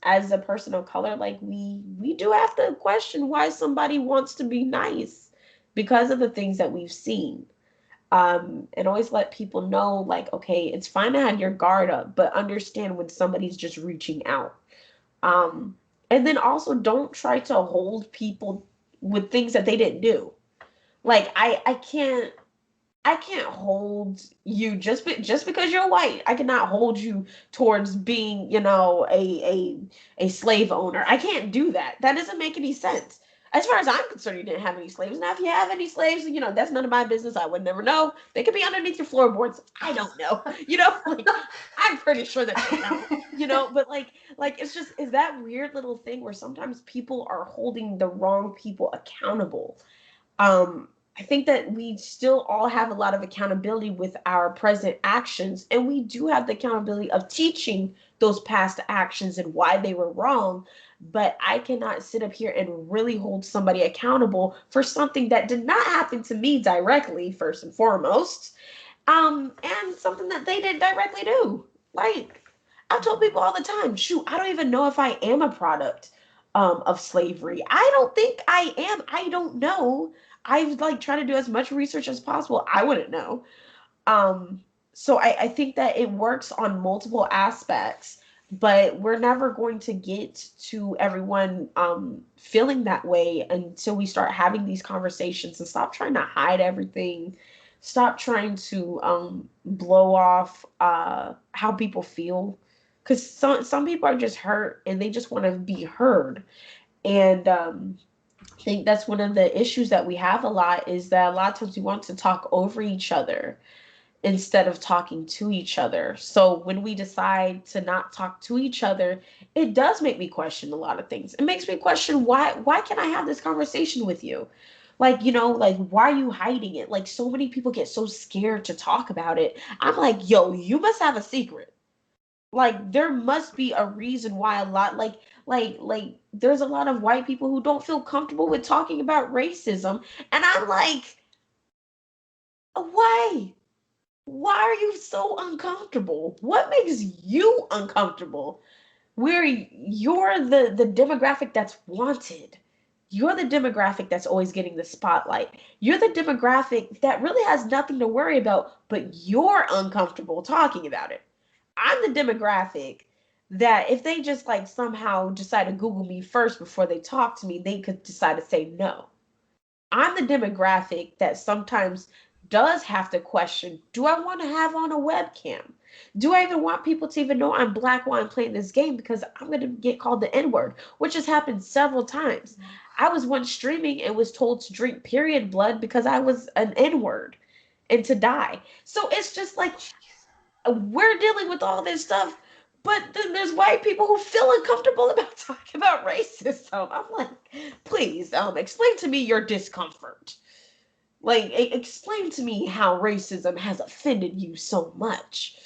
as a person of color, like we do have to question why somebody wants to be nice because of the things that we've seen. And always let people know, like, okay, it's fine to have your guard up, but understand when somebody's just reaching out. Um, And then also don't try to hold people with things that they didn't do. Like I can't hold you just because you're white. I cannot hold you towards being, a slave owner. I can't do that. That doesn't make any sense. As far as I'm concerned, you didn't have any slaves. Now, if you have any slaves, that's none of my business. I would never know. They could be underneath your floorboards. I don't know. Like I'm pretty sure that they don't. But like it's that weird little thing where sometimes people are holding the wrong people accountable. um, I think that we still all have a lot of accountability with our present actions, and we do have the accountability of teaching those past actions and why they were wrong. But I cannot sit up here and really hold somebody accountable for something that did not happen to me directly, first and foremost, and something that they didn't directly do. Like, I've told people all the time, shoot, I don't even know if I am a product of slavery. I don't think I am. I don't know. I've like tried to do as much research as possible. I wouldn't know. Um, so I think that it works on multiple aspects, but we're never going to get to everyone feeling that way until we start having these conversations and stop trying to hide everything. Stop trying to blow off how people feel, because some people are just hurt and they just want to be heard. And I think that's one of the issues that we have a lot, is that a lot of times we want to talk over each other instead of talking to each other. So when we decide to not talk to each other, it does make me question a lot of things. It makes me question, why can I have this conversation with you? Like, like, why are you hiding it? Like, so many people get so scared to talk about it. I'm like, yo, you must have a secret. Like, there must be a reason why a lot, like there's a lot of white people who don't feel comfortable with talking about racism. And I'm like, why? Why are you so uncomfortable? What makes you uncomfortable? Where you're the demographic that's wanted. You're the demographic that's always getting the spotlight. You're the demographic that really has nothing to worry about, but you're uncomfortable talking about it. I'm the demographic that if they just like somehow decide to Google me first before they talk to me, they could decide to say no. I'm the demographic that sometimes does have to question, do I want to have on a webcam? Do I even want people to even know I'm black while I'm playing this game, because I'm going to get called the N-word, which has happened several times. I was once streaming and was told to drink period blood because I was an N-word and to die. So it's just like we're dealing with all this stuff, but then there's white people who feel uncomfortable about talking about racism. I'm like, please, explain to me your discomfort. Like, explain to me how racism has offended you so much.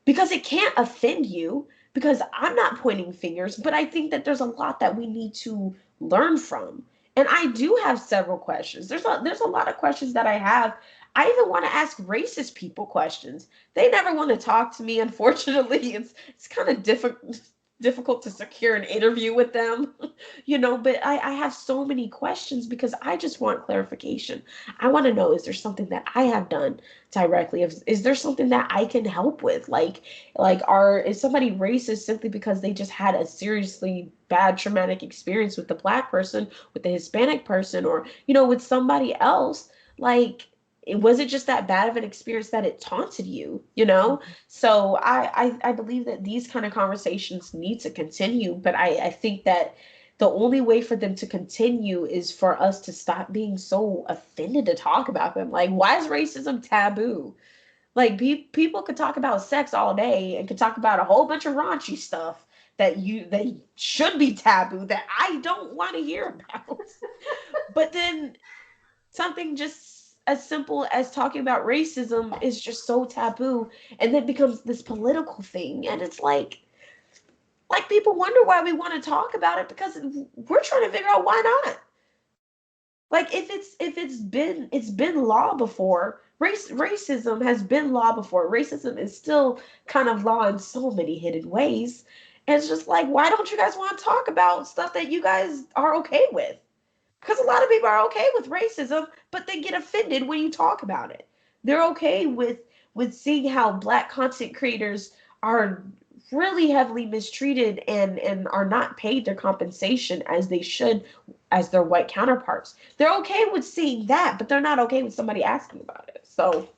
Because it can't offend you, because I'm not pointing fingers, but I think that there's a lot that we need to learn from. And I do have several questions. There's a lot of questions that I have. I even want to ask racist people questions. They never want to talk to me, unfortunately. It's kind of difficult to secure an interview with them, but I have so many questions because I just want clarification. I want to know, is there something that I have done directly? Is there something that I can help with? Is somebody racist simply because they just had a seriously bad traumatic experience with the black person, with the Hispanic person, or with somebody else? Like, was it just that bad of an experience that it taunted you? So I believe that these kind of conversations need to continue, but I think that the only way for them to continue is for us to stop being so offended to talk about them. Like, why is racism taboo? Like, people could talk about sex all day and could talk about a whole bunch of raunchy stuff that should be taboo, that I don't want to hear about. But then something just as simple as talking about racism is just so taboo, and then becomes this political thing. And it's like people wonder why we want to talk about it, because we're trying to figure out why not. Like, if it's been law before. Racism has been law before. Racism is still kind of law in so many hidden ways. And it's just like, why don't you guys want to talk about stuff that you guys are okay with? Because a lot of people are okay with racism, but they get offended when you talk about it. They're okay with seeing how black content creators are really heavily mistreated and are not paid their compensation as they should as their white counterparts. They're okay with seeing that, but they're not okay with somebody asking about it. So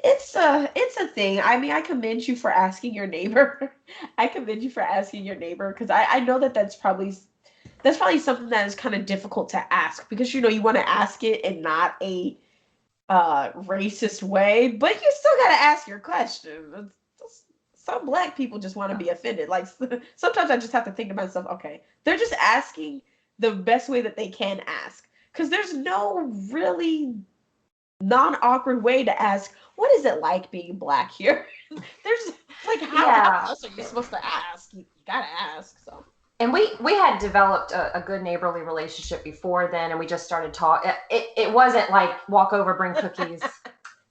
it's a thing. I mean, I commend you for asking your neighbor. I commend you for asking your neighbor because I know that that's probably something that is kind of difficult to ask because you want to ask it in not a racist way, but you still got to ask your question. Some black people just want to be offended. Like sometimes I just have to think to myself, okay, they're just asking the best way that they can ask because there's no really non-awkward way to ask what is it like being black here. There's like how Yeah. else are you supposed to ask? You gotta ask. So And we had developed a good neighborly relationship before then, and we just started talking. It wasn't like walk over, bring cookies.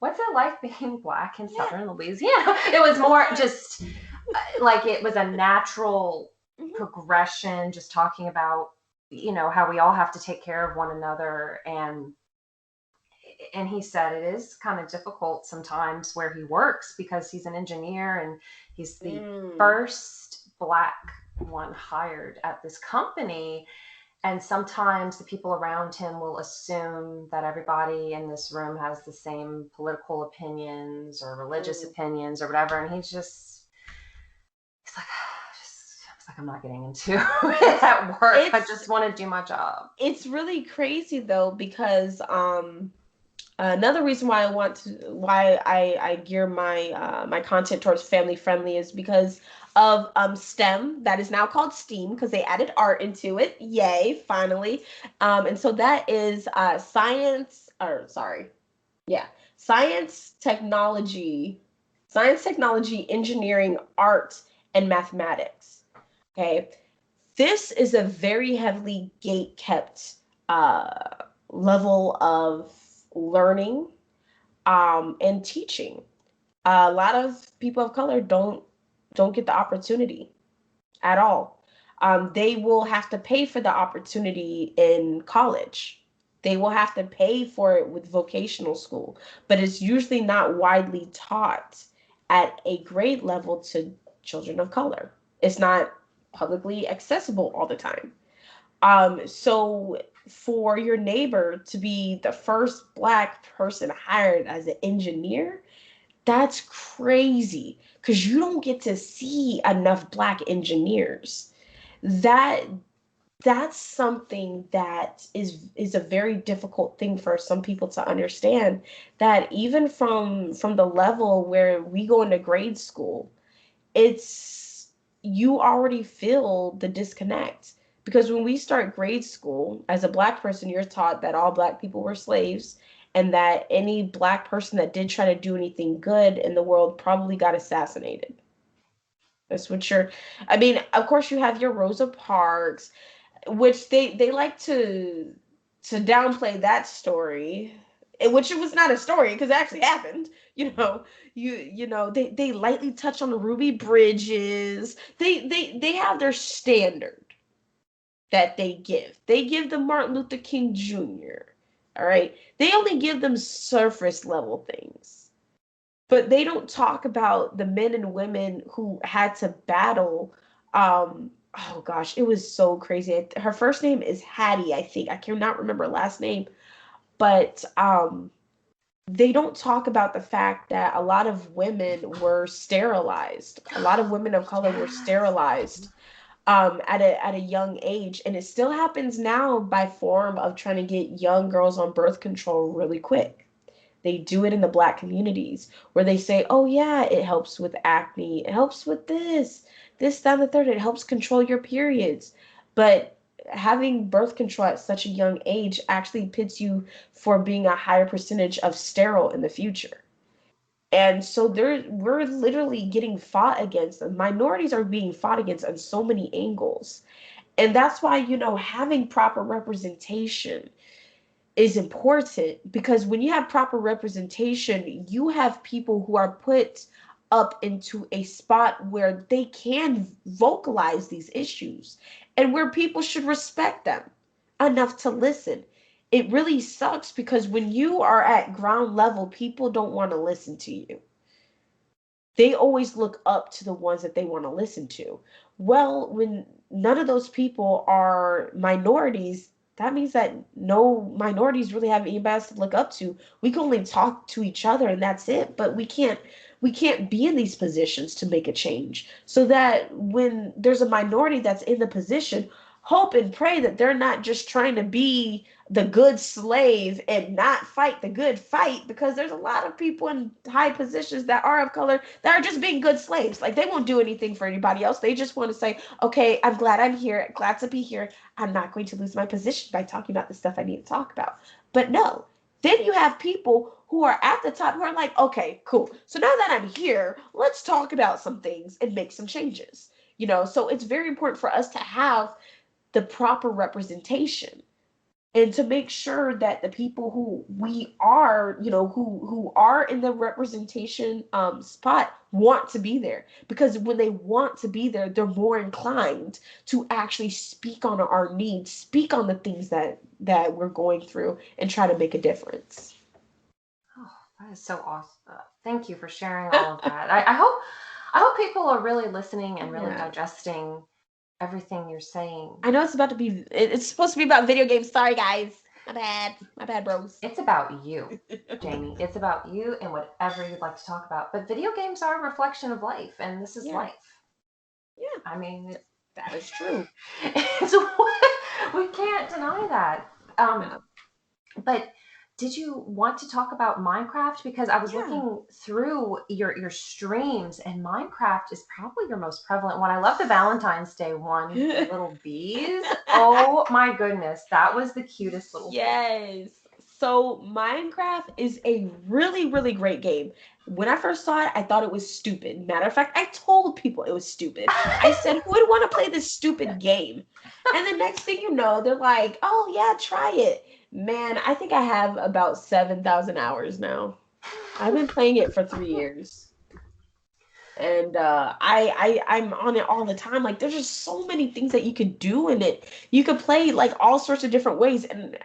What's it like being black in yeah. Southern Louisiana? It was more just like it was a natural Mhm. progression, just talking about how we all have to take care of one another. And he said it is kind of difficult sometimes where he works because he's an engineer and he's the Mm. first black one hired at this company. And sometimes the people around him will assume that everybody in this room has the same political opinions or religious Mm. opinions or whatever. And he's like, it's like I'm not getting into it at work. I It's just want to do my job. it's really crazy though because another reason why I gear my content towards family friendly is because of STEM, that is now called STEAM because they added art into it. Yay, finally. And so that is science, or sorry, yeah, science, technology, engineering, art, and mathematics. Okay, this is a very heavily gate kept level of learning and teaching. A lot of people of color don't get the opportunity at all. They will have to pay for the opportunity in college. They will have to pay for it with vocational school, but it's usually not widely taught at a grade level to children of color. It's not publicly accessible all the time. So for your neighbor to be the first black person hired as an engineer, that's crazy because you don't get to see enough black engineers. That that's something that is a very difficult thing for some people to understand, that even from the level where we go into grade school, it's you already feel the disconnect because when we start grade school as a black person, you're taught that all black people were slaves and that any black person that did try to do anything good in the world probably got assassinated. That's what you're I mean, of course you have your Rosa Parks, which they like to downplay that story, which it was not a story because it actually happened. They lightly touch on the Ruby Bridges. They have their standard that they give the Martin Luther King Jr. All right, they only give them surface level things, but they don't talk about the men and women who had to battle. Oh gosh, it was so crazy. Her first name is Hattie, I think. I cannot remember her last name, but they don't talk about the fact that a lot of women were sterilized. A lot of women of color were Yes. sterilized at a young age, and it still happens now by form of trying to get young girls on birth control really quick. They do it in the black communities where they say, oh, yeah, it helps with acne. It helps with this, that, and the third. It helps control your periods. But having birth control at such a young age actually pits you for being a higher percentage of sterile in the future. And so we're literally getting fought against. Minorities are being fought against on so many angles. And that's why, having proper representation is important because when you have proper representation, you have people who are put up into a spot where they can vocalize these issues and where people should respect them enough to listen. It really sucks because when you are at ground level, people don't want to listen to you. they always look up to the ones that they want to listen to. Well, when none of those people are minorities, that means that no minorities really have anybody else to look up to. We can only talk to each other and that's it, but we can't be in these positions to make a change. So that when there's a minority that's in the position, hope and pray that they're not just trying to be the good slave and not fight the good fight, because there's a lot of people in high positions that are of color that are just being good slaves. Like they won't do anything for anybody else. They just want to say, okay, I'm glad I'm here, glad to be here. I'm not going to lose my position by talking about the stuff I need to talk about. But no, then you have people who are at the top who are like, okay, cool. So now that I'm here, let's talk about some things and make some changes. So it's very important for us to have the proper representation and to make sure that the people who we are, who are in the representation spot want to be there, because when they want to be there, they're more inclined to actually speak on our needs, speak on the things that we're going through, and try to make a difference. Oh, that is so awesome. Thank you for sharing all of that. I hope people are really listening and really Yeah. digesting everything you're saying. I know it's about to be, it's supposed to be about video games. Sorry, guys. My bad, bros. It's about you, Jamie. It's about you and whatever you'd like to talk about. But video games are a reflection of life, and this is Yeah. life. Yeah. I mean, That is true. it's we can't deny that. Yeah. But did you want to talk about Minecraft? Because I was Yeah. looking through your streams, and Minecraft is probably your most prevalent one. I love the Valentine's Day one, the little bees. Oh my goodness, that was the cutest little thing. Yes. So Minecraft is a really, really great game. When I first saw it, I thought it was stupid. Matter of fact, I told people it was stupid. I said, who would want to play this stupid game? And the next thing you know, they're like, oh, yeah, try it. Man, I think I have about 7,000 hours now. I've been playing it for 3 years. And I'm on it all the time. Like there's just so many things that you could do in it. You could play like all sorts of different ways. And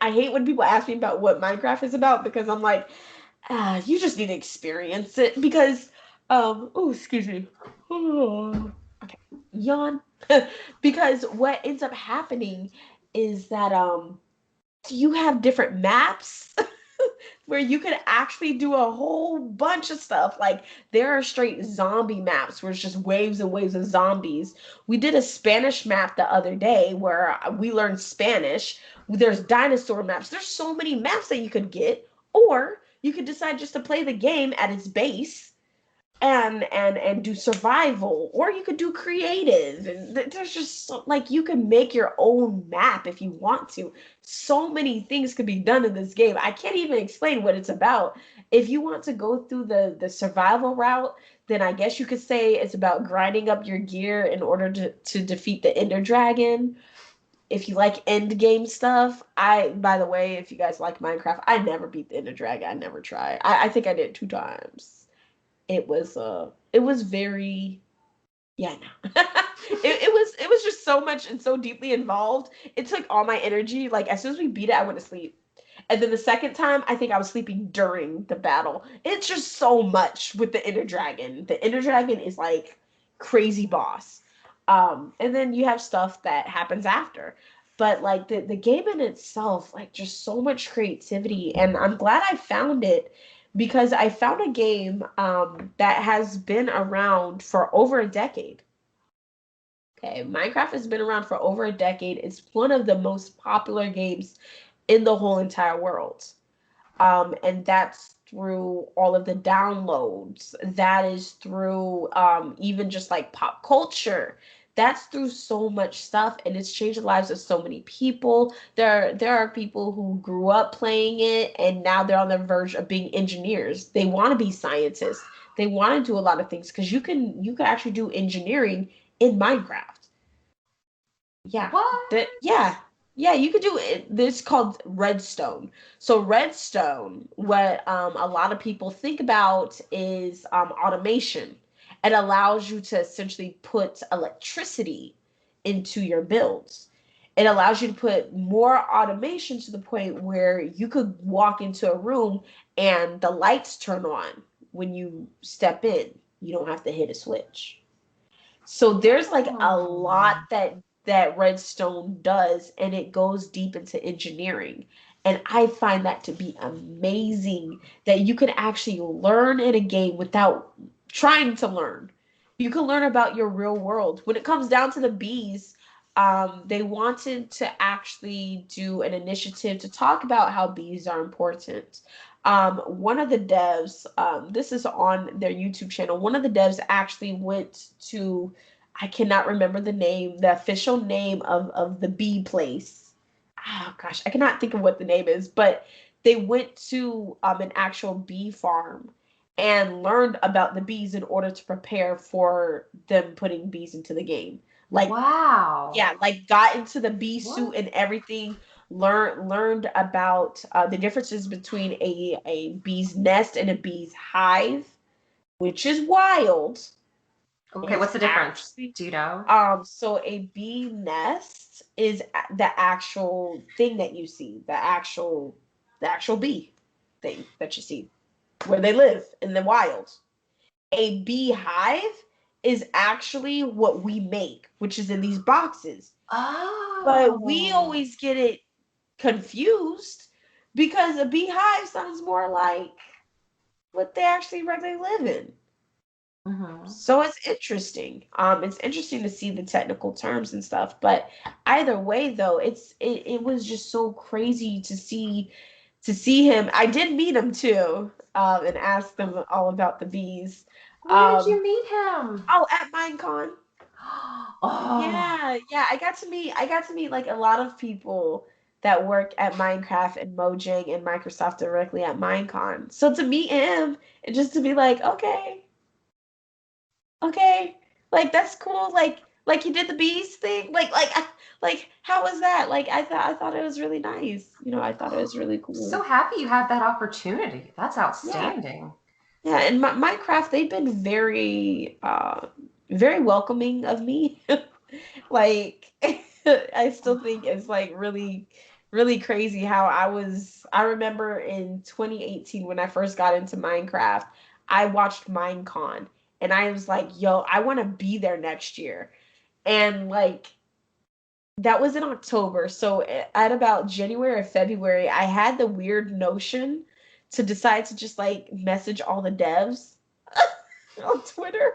I hate when people ask me about what Minecraft is about, because I'm like, you just need to experience it. Because oh, excuse me. Okay, yawn. Because what ends up happening is that you have different maps where you could actually do a whole bunch of stuff. Like there are straight zombie maps where it's just waves and waves of zombies. We did a Spanish map the other day where we learned Spanish. There's dinosaur maps. There's so many maps that you could get, or you could decide just to play the game at its base and do survival, or you could do creative. And there's just like you can make your own map if you want to. So many things could be done in this game. I can't even explain what it's about. If you want to go through the survival route, then I guess you could say it's about grinding up your gear in order to defeat the ender dragon. If you like end game stuff, by the way, if you guys like Minecraft, I never beat the ender dragon. I never tried. I think I did 2 times. It was very, yeah, no. It was just so much and so deeply involved. It took all my energy. Like as soon as we beat it, I went to sleep. And then the second time, I think I was sleeping during the battle. It's just so much with the Ender Dragon. The Ender Dragon is like crazy boss. And then you have stuff that happens after. But like the game in itself, like just so much creativity. And I'm glad I found it, because I found a game that has been around for over a decade. Okay, Minecraft has been around for over a decade. It's one of the most popular games in the whole entire world. And that's through all of the downloads. That is through even just like pop culture. That's through so much stuff, and it's changed the lives of so many people. There are people who grew up playing it, and now they're on the verge of being engineers. They want to be scientists. They want to do a lot of things, because you can actually do engineering in Minecraft. Yeah. What? Yeah, you could do it. This called redstone. So redstone, what a lot of people think about is automation. It allows you to essentially put electricity into your builds. It allows you to put more automation to the point where you could walk into a room and the lights turn on when you step in. You don't have to hit a switch. So there's like a lot Oh. that Redstone does, and it goes deep into engineering. And I find that to be amazing that you can actually learn in a game without trying to learn. You can learn about your real world. When it comes down to the bees, they wanted to actually do an initiative to talk about how bees are important. One of the devs, this is on their YouTube channel, one of the devs actually went to, I cannot remember the name, the official name of the bee place. Oh gosh, I cannot think of what the name is, but they went to an actual bee farm and learned about the bees in order to prepare for them putting bees into the game. Like, Wow. yeah, like got into the bee suit What? and everything. Learned about the differences between a bee's nest and a bee's hive, which is wild. Okay, It's what's the difference? actually Do you know? so a bee nest is the actual thing that you see, the actual bee thing that you see where they live in the wild. A beehive is actually what we make, which is in these boxes. But we Oh. always get it confused because a beehive sounds more like what they actually regularly live in. Hmm. So it's interesting. It's interesting to see the technical terms and stuff. But either way, though, it was just so crazy to see him. I did meet him too, and ask them all about the bees. Where did Um, you meet him? oh, at Minecon. Oh. Yeah, yeah. I got to meet like a lot of people that work at Minecraft and Mojang and Microsoft directly at Minecon. So to meet him and just to be like, okay, like that's cool. Like you did the bees thing. Like how was that? Like I thought it was really nice. I thought it was really So cool. happy you had that opportunity. That's Yeah, outstanding. yeah. And Minecraft, they've been very welcoming of me. Like I still think it's like really really crazy how I remember in 2018 when I first got into Minecraft, I watched Minecon and I was like, yo, I want to be there next year. And like that was in October. So at about January or February, I had the weird notion to decide to just like message all the devs on Twitter.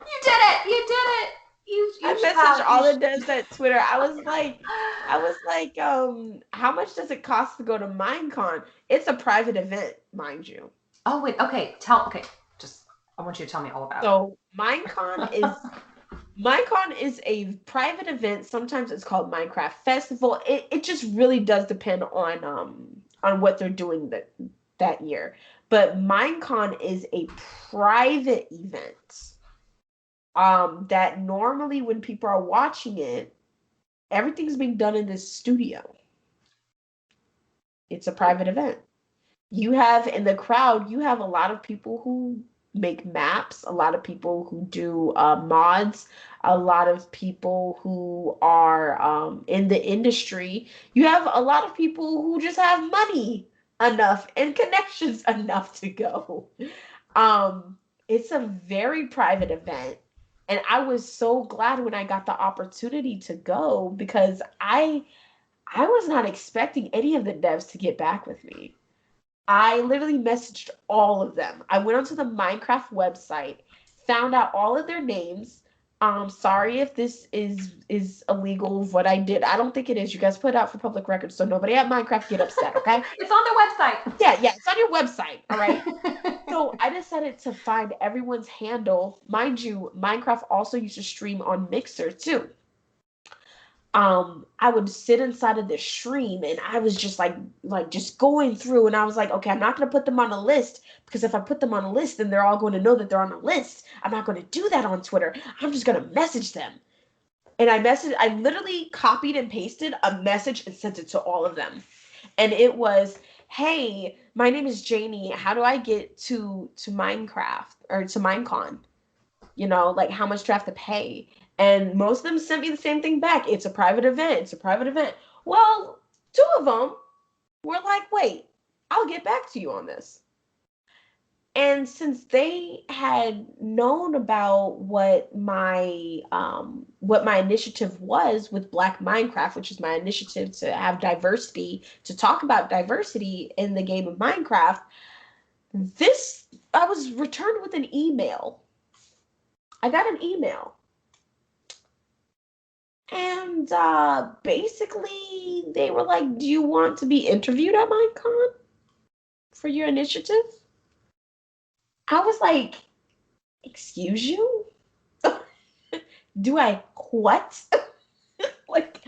You did it. You did it. You I should messaged have. all the devs at Twitter. I was like, how much does it cost to go to Minecon? It's a private event, mind you. Oh wait. Okay. Okay. Just I want you to tell me all about it. So Minecon is a private event. Sometimes it's called Minecraft Festival. It just really does depend on what they're doing that year. But Minecon is a private event. That normally when people are watching it, everything's being done in this studio. It's a private event. You have in the crowd, you have a lot of people who make maps, a lot of people who do mods, a lot of people who are in the industry. You have a lot of people who just have money enough and connections enough to go. Um, it's a very private event. And I was so glad when I got the opportunity to go because I was not expecting any of the devs to get back with me. I literally messaged all of them. I went onto the Minecraft website, found out all of their names. Sorry if this is illegal what I did. I don't think it is. You guys put it out for public record, so nobody at Minecraft get upset, okay? It's on their Yeah, yeah, it's on your website, all right? website. So I decided to find everyone's handle. Mind you, Minecraft also used to stream on Mixer too. I would sit inside of the stream and I was just like just going through and I was like, okay, I'm not gonna put them on a list because if I put them on a list, then they're all going to know that they're on a list. I'm not gonna do that on Twitter. I'm just gonna message them. And I literally copied and pasted a message and sent it to all of them. And it was, hey, my name is Janey. How do I get to Minecraft or to Minecon? Like how much do I have to pay? And most of them sent me the same thing back. It's a private event. It's a private event. Well, two of them were like, wait, I'll get back to you on this. And since they had known about what my initiative was with Black Minecraft, which is my initiative to have diversity, to talk about diversity in the game of Minecraft, this I was returned with an email. I got an email. And basically they were like, "Do you want to be interviewed at Minecon for your initiative?" I was like, "Excuse you? Do I what?" Like,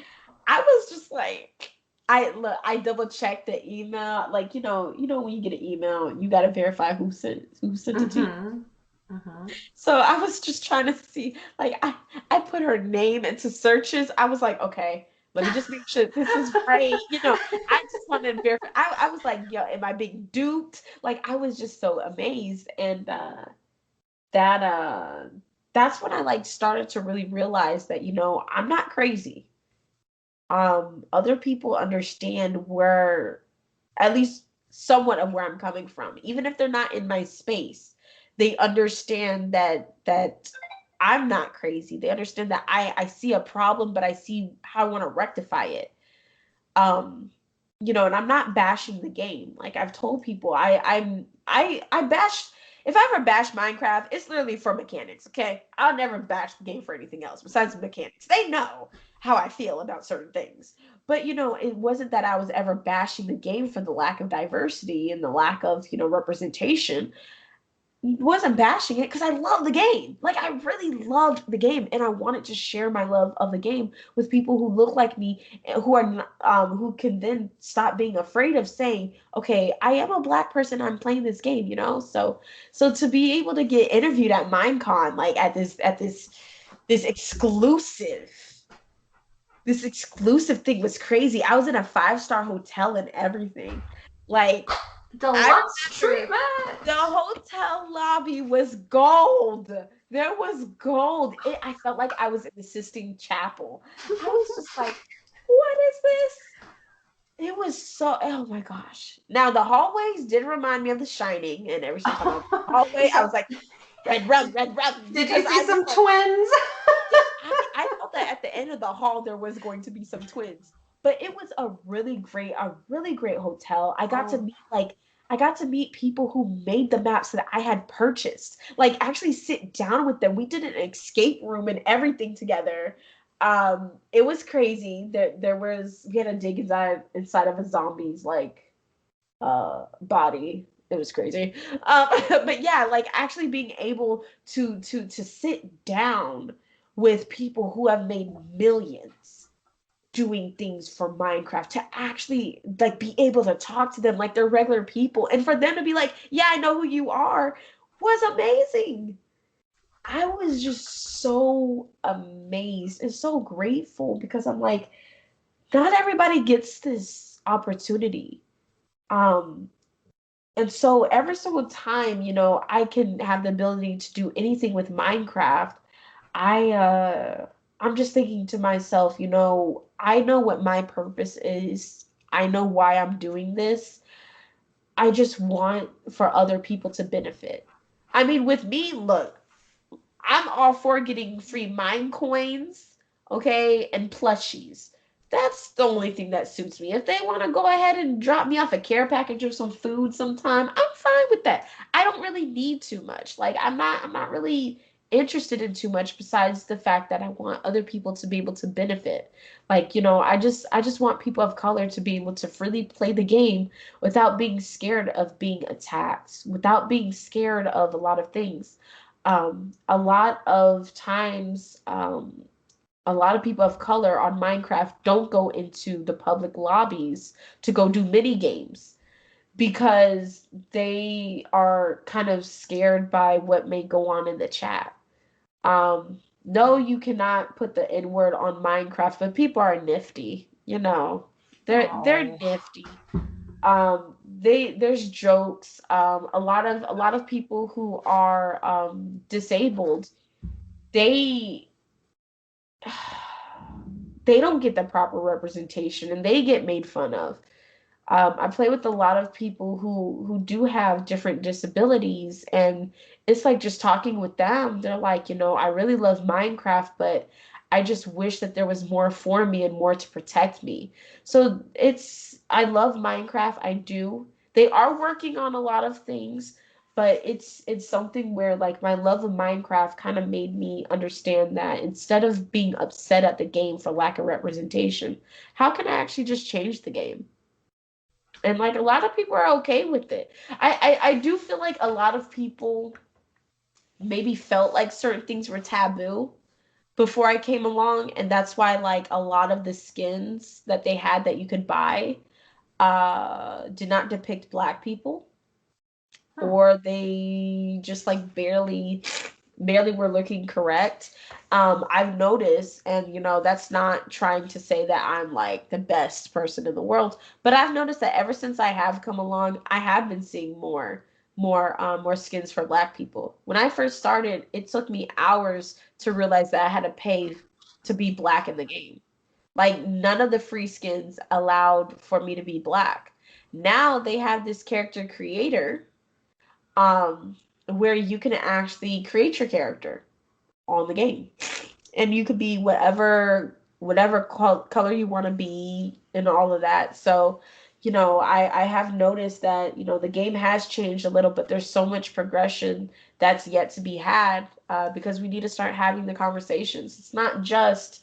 I was just like, I double checked the email. Like, when you get an email, you gotta verify who sent it to you. Mm-hmm. Mm-hmm. So I was just trying to see, like, I put her name into searches. I was like, okay, let me just make sure this is right. I just wanted to verify. I was like, yo, am I being duped? Like, I was just so amazed. And that that's when I like started to really realize that, I'm not crazy. Other people understand where, at least somewhat of where I'm coming from, even if they're not in my space. They understand that I'm not crazy. They understand that I see a problem, but I see how I want to rectify it. um and I'm not bashing the game. Like, I've told people, I bash, if I ever bash Minecraft, it's literally for mechanics. Okay, I'll never bash the game for anything else besides mechanics. They know how I feel about certain things. But it wasn't that I was ever bashing the game for the lack of diversity and the lack of representation. Wasn't bashing it because I love the game. Like, I really loved the game, and I wanted to share my love of the game with people who look like me, who can then stop being afraid of saying, "Okay, I am a Black person. I'm playing this game." So to be able to get interviewed at Minecon, like this exclusive this exclusive thing was crazy. I was in a 5-star hotel and everything. Like, I Deluxe remember treatment. the hotel lobby was gold. There was gold. I felt like I was in the Sistine Chapel. I was just like, what is this? It was so, oh my gosh. Now, the hallways did remind me of The Shining, and every single time I was in the You hallway, I said, was like, red run, did you because see I was some like, twins? yeah, I felt that at the end of the hall there was going to be some twins. But it was a really great hotel. Oh, I got to meet people who made the maps that I had purchased. Like, actually sit down with them. We did an escape room and everything together. It was crazy. We had to dig inside of a zombie's like body. It was crazy. But yeah, like, actually being able to sit down with people who have made millions doing things for Minecraft, to actually like be able to talk to them like they're regular people, and for them to be like, "Yeah, I know who you are," was amazing. I was just so amazed and so grateful, because I'm like, not everybody gets this opportunity. Um, And so every single time, I can have the ability to do anything with Minecraft, I I'm just thinking to myself, I know what my purpose is. I know why I'm doing this. I just want for other people to benefit. I mean, with me, look, I'm all for getting free mine coins, okay, and plushies. That's the only thing that suits me. If they want to go ahead and drop me off a care package or some food sometime, I'm fine with that. I don't really need too much. Like, I'm not really interested in too much, besides the fact that I want other people to be able to benefit. Like, I just want people of color to be able to freely play the game without being scared of being attacked, without being scared of a lot of things. A lot of times, a lot of people of color on Minecraft don't go into the public lobbies to go do mini games, because they are kind of scared by what may go on in the chat. No, you cannot put the N word on Minecraft, but people are nifty. They're oh. nifty. There's jokes. A lot of people who are disabled, they they don't get the proper representation, and they get made fun of. I play with a lot of people who do have different disabilities, and it's like just talking with them. They're like, I really love Minecraft, but I just wish that there was more for me and more to protect me. So I love Minecraft. I do. They are working on a lot of things, but it's something where like my love of Minecraft kind of made me understand that instead of being upset at the game for lack of representation, how can I actually just change the game? And like a lot of people are okay with it. I do feel like a lot of people maybe felt like certain things were taboo before I came along, and that's why like a lot of the skins that they had that you could buy did not depict black people, Hmm. or they just like barely were looking correct. I've noticed, and that's not trying to say that I'm like the best person in the world, but I've noticed that ever since I have come along, I have been seeing more skins for black people. When I first started, it took me hours to realize that I had to pay to be black in the game. Like none of the free skins allowed for me to be black. Now they have this character creator um, where you can actually create your character on the game, and you could be whatever color you want to be and all of that. So, I have noticed that the game has changed a little, but there's so much progression that's yet to be had because we need to start having the conversations. It's not just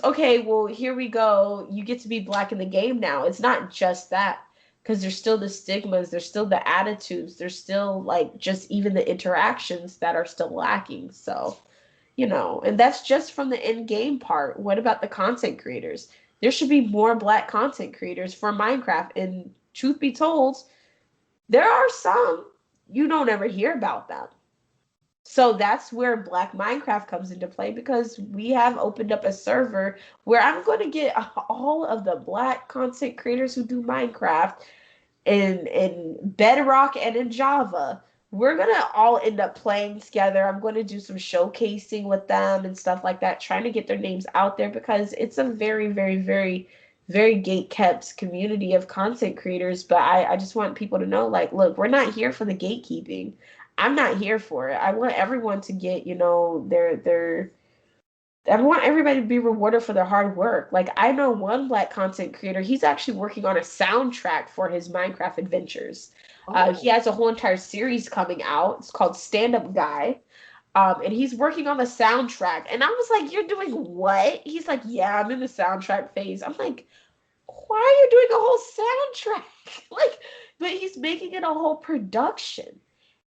okay, well, here we go, you get to be black in the game now. It's not just that, because there's still the stigmas, there's still the attitudes, there's still like just even the interactions that are still lacking. So, and that's just from the in game part. What about the content creators? There should be more black content creators for Minecraft. And truth be told, there are some, you don't ever hear about them. So that's where Black Minecraft comes into play, because we have opened up a server where I'm going to get all of the black content creators who do Minecraft in Bedrock and in Java. We're gonna all end up playing together. I'm going to do some showcasing with them and stuff like that, trying to get their names out there, because it's a very, very, very, very gate kept community of content creators. But I just want people to know, like, look, we're not here for the gatekeeping. I'm not here for it. I want everyone to get, their I want everybody to be rewarded for their hard work. Like I know one black content creator, he's actually working on a soundtrack for his Minecraft adventures. He Oh. has a whole entire series coming out. It's called Stand Up Guy. And he's working on the soundtrack. And I was like, "You're doing what?" He's like, "Yeah, I'm in the soundtrack phase." I'm like, "Why are you doing a whole soundtrack?" Like, but he's making it a whole production.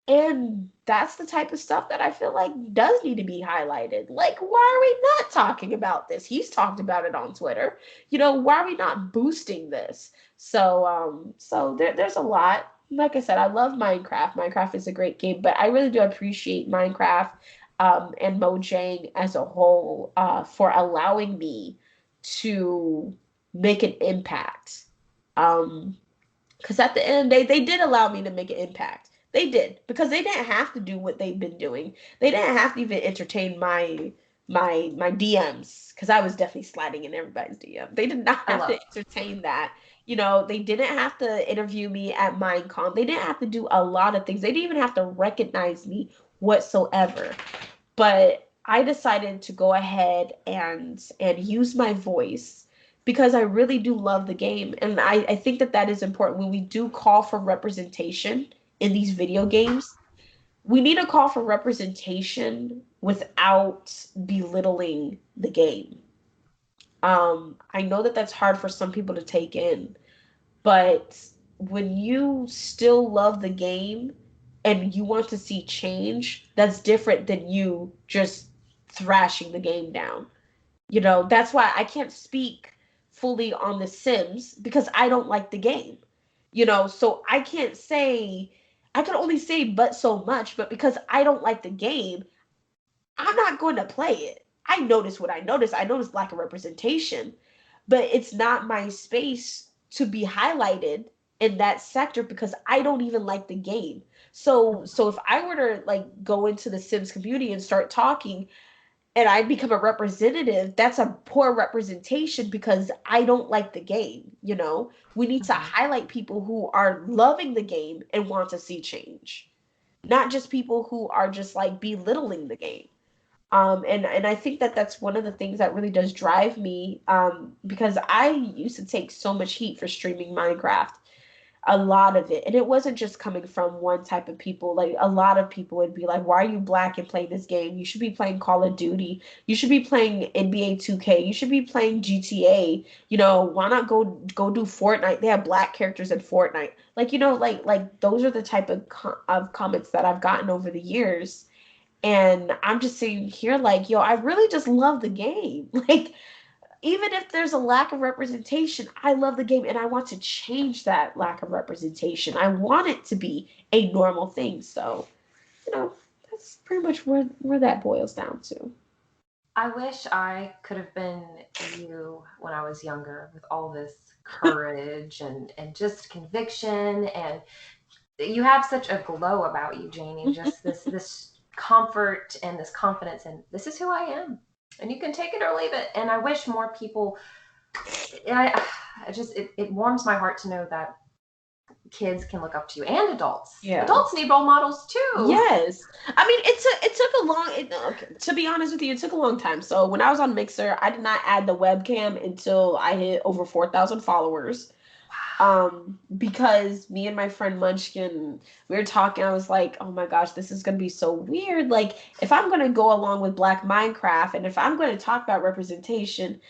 And that's the type of stuff that I feel like does need to be highlighted. Like, why are we not talking about this? He's talked about it on Twitter. Why are we not boosting this? So there's a lot. Like I said, I love Minecraft. Minecraft is a great game, but I really do appreciate Minecraft and Mojang as a whole for allowing me to make an impact. Um, because at the end, they did allow me to make an impact. They did, because they didn't have to do what they've been doing. They didn't have to even entertain my DMs, because I was definitely sliding in everybody's DM. They did not I have to love. entertain that. They didn't have to interview me at Minecon. They didn't have to do a lot of things. They didn't even have to recognize me whatsoever. But I decided to go ahead and use my voice, because I really do love the game. And I think that that is important when we do call for representation in these video games. We need a call for representation without belittling the game. I know that that's hard for some people to take in, but when you still love the game and you want to see change, that's different than you just thrashing the game down. That's why I can't speak fully on The Sims, because I don't like the game. So I can't say, I can only say but so much, but because I don't like the game, I'm not going to play it. I notice what I notice. I notice lack of representation, but it's not my space to be highlighted in that sector, because I don't even like the game. So if I were to like go into the Sims community and start talking, and I become a representative, that's a poor representation because I don't like the game, you know? We need to Mhm. highlight people who are loving the game and want to see change, not just people who are just like belittling the game. And I think that that's one of the things that really does drive me, because I used to take so much heat for streaming Minecraft, a lot of it, and it wasn't just coming from one type of people. Like a lot of people would be like, why are you black and playing this game? You should be playing Call of Duty, you should be playing NBA 2K, you should be playing GTA, you know, why not go do Fortnite? They have black characters in Fortnite. Like, you know, like those are the type of comments that I've gotten over the years. And I'm just sitting here like, yo, I really just love the game. Like, even if there's a lack of representation, I love the game and I want to change that lack of representation. I want it to be a normal thing. So, you know, that's pretty much where that boils down to. I wish I could have been you when I was younger with all this courage and just conviction, and you have such a glow about you, Janey. Just this comfort and this confidence, and this is who I am. And you can take it or leave it. And I wish more people. I just it warms my heart to know that kids can look up to you, and adults. Yeah. Adults need role models too. Yes. I mean, it took a long, okay, to be honest with you, it took a long time. So when I was on Mixer, I did not add the webcam until I hit over 4,000 followers. Because me and my friend Munchkin, we were talking, I was like, oh my gosh, this is gonna be so weird. Like, if I'm gonna go along with Black Minecraft and if I'm gonna talk about representation,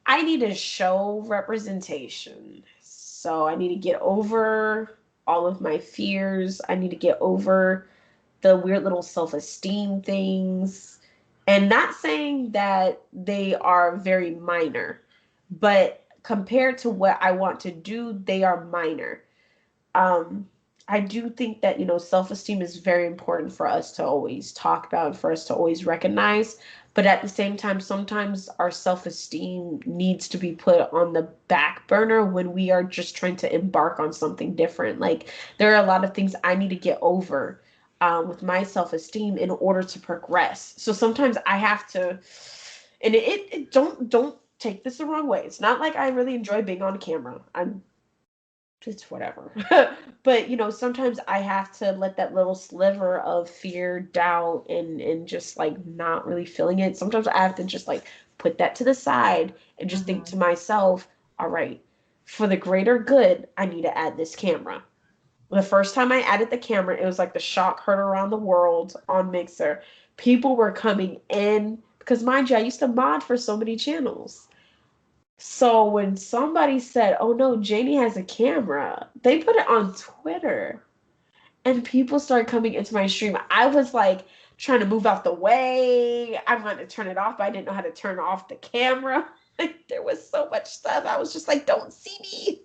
I need to show representation. So I need to get over all of my fears. I need to get over the weird little self-esteem things. And not saying that they are very minor, but compared to what I want to do, they are minor. um I do think that, you know, self-esteem is very important for us to always talk about and for us to always recognize, but at the same time sometimes our self-esteem needs to be put on the back burner when we are just trying to embark on something different. Like, there are a lot of things I need to get over, with my self-esteem in order to progress. So sometimes I have to, and it don't take this the wrong way, it's not like I really enjoy being on camera. I'm It's whatever. But you know, sometimes I have to let that little sliver of fear, doubt, and just like not really feeling it. Sometimes I have to just like put that to the side and just think Mm-hmm. to myself, all right, for the greater good, I need to add this camera. The first time I added the camera, it was like the shock heard around the world on Mixer. People were coming in because, mind you, I used to mod for so many channels. So when somebody said, "Oh no, Janey has a camera," they put it on Twitter and people started coming into my stream. I was like trying to move out the way. I wanted to turn it off, but I didn't know how to turn off the camera. Like, there was so much stuff. I was just like, "Don't see me."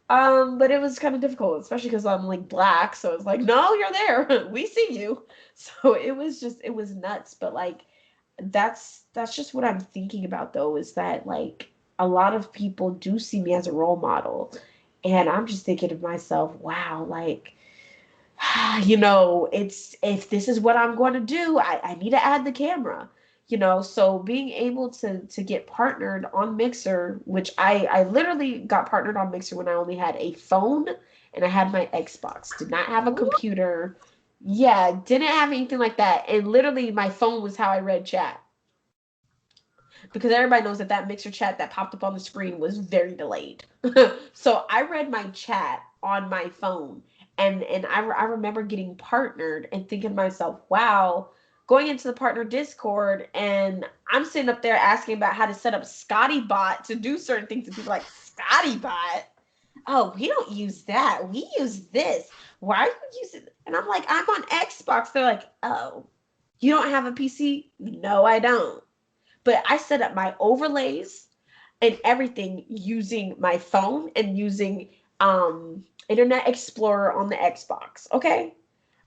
But it was kind of difficult, especially because I'm like black. So it's like, "No, you're there. We see you." So it was nuts. But like, that's just what I'm thinking about though, is that like a lot of people do see me as a role model. And I'm just thinking to myself, wow, like, you know, it's, if this is what I'm going to do, I need to add the camera. You know, so being able to get partnered on Mixer, which I literally got partnered on Mixer when I only had a phone and I had my Xbox, did not have a computer. Yeah, didn't have anything like that. And literally my phone was how I read chat, because everybody knows that that Mixer chat that popped up on the screen was very delayed. So I read my chat on my phone, and I remember getting partnered and thinking to myself, wow, going into the partner Discord, and I'm sitting up there asking about how to set up Scotty Bot to do certain things, and people are like, Scotty Bot? Oh, we don't use that. We use this. Why are you using? And I'm like, I'm on Xbox. They're like, oh, you don't have a PC? No, I don't. But I set up my overlays and everything using my phone and using Internet Explorer on the Xbox. Okay.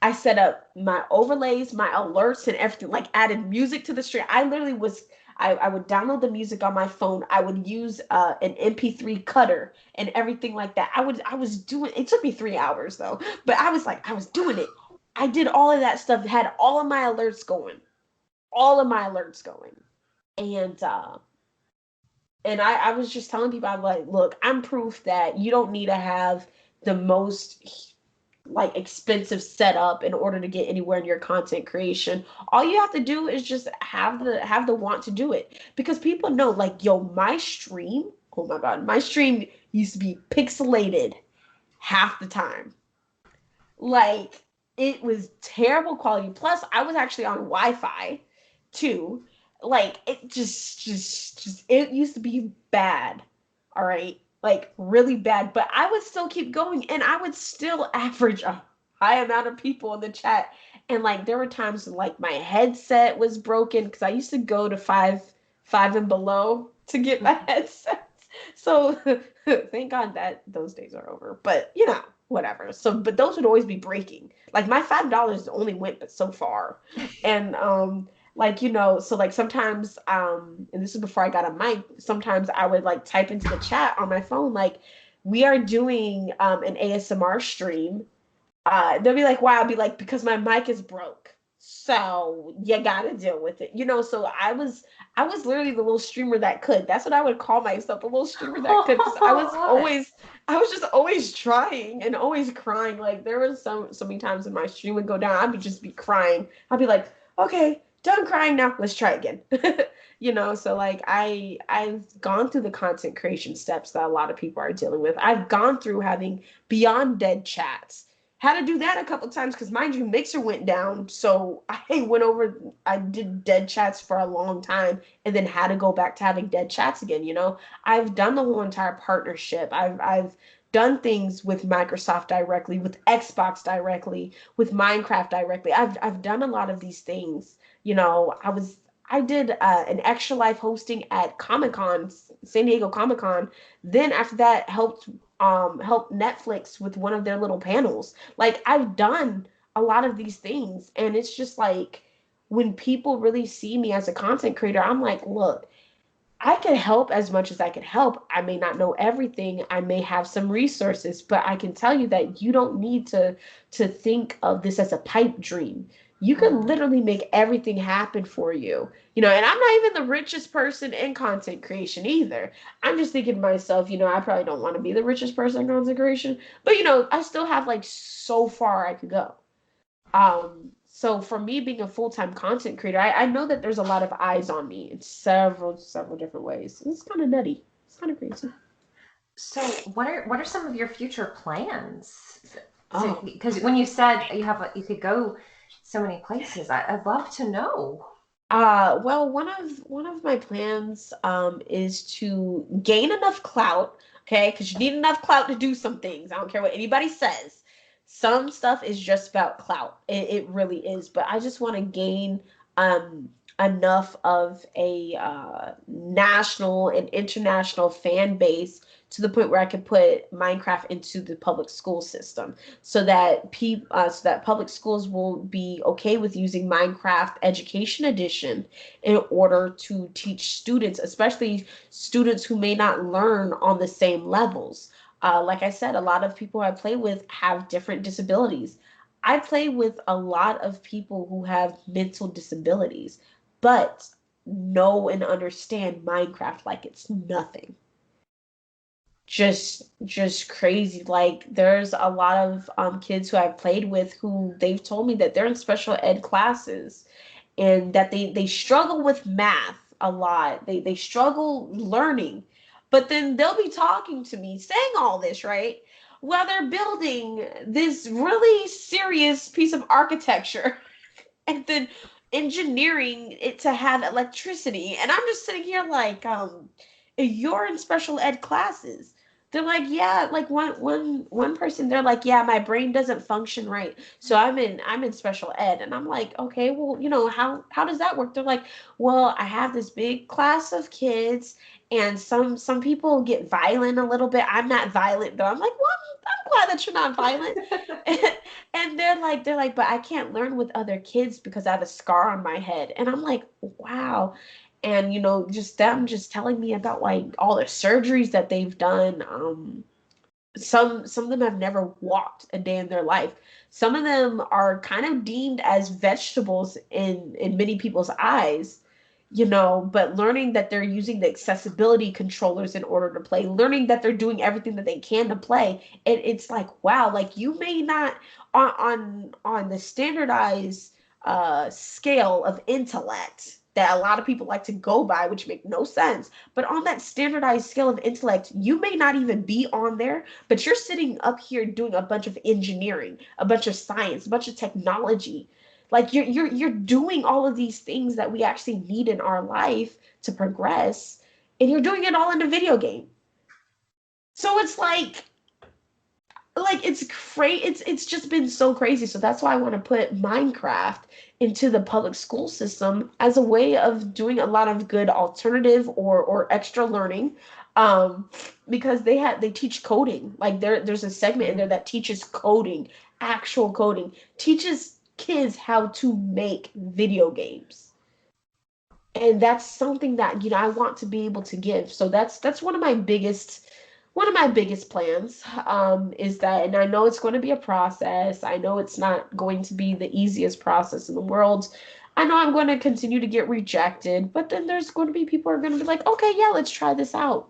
I set up my overlays, my alerts, and everything, like added music to the stream. I literally was, I would download the music on my phone. I would use an MP3 cutter and everything like that. I was doing, it took me 3 hours though, but I was like, I was doing it. I did all of that stuff, had all of my alerts going. all of my alerts going. And I was just telling people, I'm like, look, I'm proof that you don't need to have the most like expensive setup in order to get anywhere in your content creation. All you have to do is just have the want to do it. Because people know, like, yo, my stream, oh my God, my stream used to be pixelated half the time. Like, it was terrible quality. Plus, I was actually on Wi-Fi too. Like, it just it used to be bad. All right. Like, really bad. But I would still keep going and I would still average a high amount of people in the chat. And like there were times when, like, my headset was broken because I used to go to five and below to get my headset. So thank God that those days are over. But whatever. So, but those would always be breaking. Like my $5 only went but so far, and like so like sometimes and this is before I got a mic. Sometimes I would like type into the chat on my phone like, "We are doing an ASMR stream." They'll be like, "Wow," I'll be like, "Because my mic is broke." So you gotta deal with it, So I was literally the little streamer that could. That's what I would call myself, the little streamer that could, because I was just always trying and always crying. Like there was so many times when my stream would go down, I'd just be crying. I'd be like, okay, done crying now. Let's try again. So like I've gone through the content creation steps that a lot of people are dealing with. I've gone through having beyond dead chats. Had to do that a couple times because, mind you, Mixer went down. So I did dead chats for a long time and then had to go back to having dead chats again. I've done the whole entire partnership. I've done things with Microsoft directly, with Xbox directly, with Minecraft directly. I've done a lot of these things. I did an extra life hosting at Comic Con, San Diego Comic Con. Then after that, help Netflix with one of their little panels. Like I've done a lot of these things, and it's just like when people really see me as a content creator, I'm like, look, I can help as much as I can help. I may not know everything. I may have some resources, but I can tell you that you don't need to think of this as a pipe dream. You can literally make everything happen for you. And I'm not even the richest person in content creation either. I'm just thinking to myself, I probably don't want to be the richest person in content creation, but I still have like so far I could go. So for me being a full-time content creator, I know that there's a lot of eyes on me in several different ways. It's kind of nutty. It's kind of crazy. So what are some of your future plans? So Oh, because when you said you could go so many places, I'd love to know. well, one of my plans is to gain enough clout, okay? Because you need enough clout to do some things. I don't care what anybody says. Some stuff is just about clout. It really is. But I just want to gain um enough of a national and international fan base to the point where I can put Minecraft into the public school system, so that public schools will be okay with using Minecraft Education Edition in order to teach students, especially students who may not learn on the same levels. Like I said, a lot of people I play with have different disabilities. I play with a lot of people who have mental disabilities, but know and understand Minecraft like it's nothing. Just crazy. Like there's a lot of kids who I've played with who they've told me that they're in special ed classes and that they struggle with math a lot. They struggle learning. But then they'll be talking to me saying all this, right? While they're building this really serious piece of architecture and then engineering it to have electricity. And I'm just sitting here like, you're in special ed classes. They're like, yeah, like one person, they're like, yeah, my brain doesn't function right. So I'm in special ed. And I'm like, okay, well, how does that work? They're like, well, I have this big class of kids and some people get violent a little bit. I'm not violent though. I'm like, well, I'm glad that you're not violent. And they're like, but I can't learn with other kids because I have a scar on my head. And I'm like, wow. And just them just telling me about like all the surgeries that they've done. Some of them have never walked a day in their life. Some of them are kind of deemed as vegetables in many people's eyes, but learning that they're using the accessibility controllers in order to play, learning that they're doing everything that they can to play. It's like, wow, like you may not on the standardized scale of intellect that a lot of people like to go by, which make no sense. But on that standardized scale of intellect, you may not even be on there, but you're sitting up here doing a bunch of engineering, a bunch of science, a bunch of technology. Like you're doing all of these things that we actually need in our life to progress, and you're doing it all in a video game. So it's like it's crazy. It's just been so crazy. So that's why I want to put Minecraft into the public school system as a way of doing a lot of good alternative or extra learning. um because they teach coding. Like there's a segment in there that teaches coding, actual coding, teaches kids how to make video games. And that's something that I want to be able to give. So that's one of my biggest plans, is that, and I know it's going to be a process. I know it's not going to be the easiest process in the world. I know I'm going to continue to get rejected, but then there's going to be people who are going to be like, okay, yeah, let's try this out.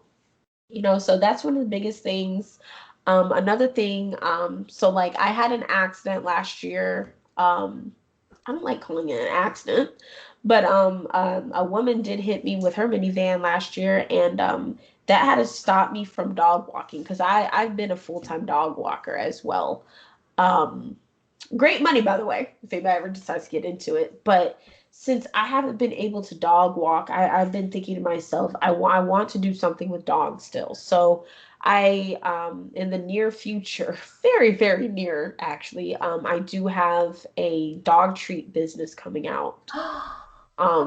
So that's one of the biggest things. Another thing, so like I had an accident last year. I don't like calling it an accident, but a woman did hit me with her minivan last year, and that had to stop me from dog walking because I've been a full-time dog walker as well. Um, Great money, by the way, if anybody ever decides to get into it. But since I haven't been able to dog walk, I've been thinking to myself, I want to do something with dogs still. So in the near future, very, very near, actually, I do have a dog treat business coming out.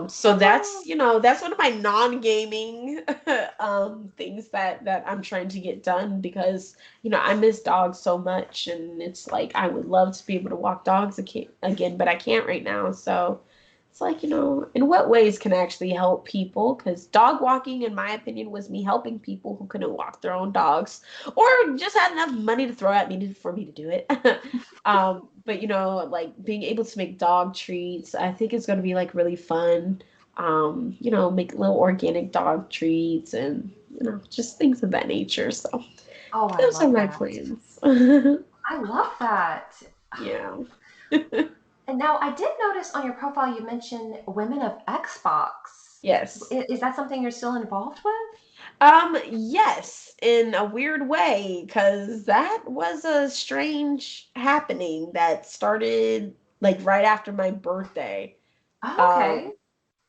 So that's one of my non-gaming things that I'm trying to get done because I miss dogs so much, and it's like I would love to be able to walk dogs again, but I can't right now. So it's like, in what ways can I actually help people? Because dog walking, in my opinion, was me helping people who couldn't walk their own dogs or just had enough money to throw at me for me to do it. But like being able to make dog treats, I think it's going to be like really fun. Make little organic dog treats and just things of that nature. So Oh, I those are love my that. plans. I love that. Yeah. And now I did notice on your profile you mentioned Women of Xbox. Yes. Is that something you're still involved with? Yes, in a weird way, because that was a strange happening that started like right after my birthday. Oh, okay. Um,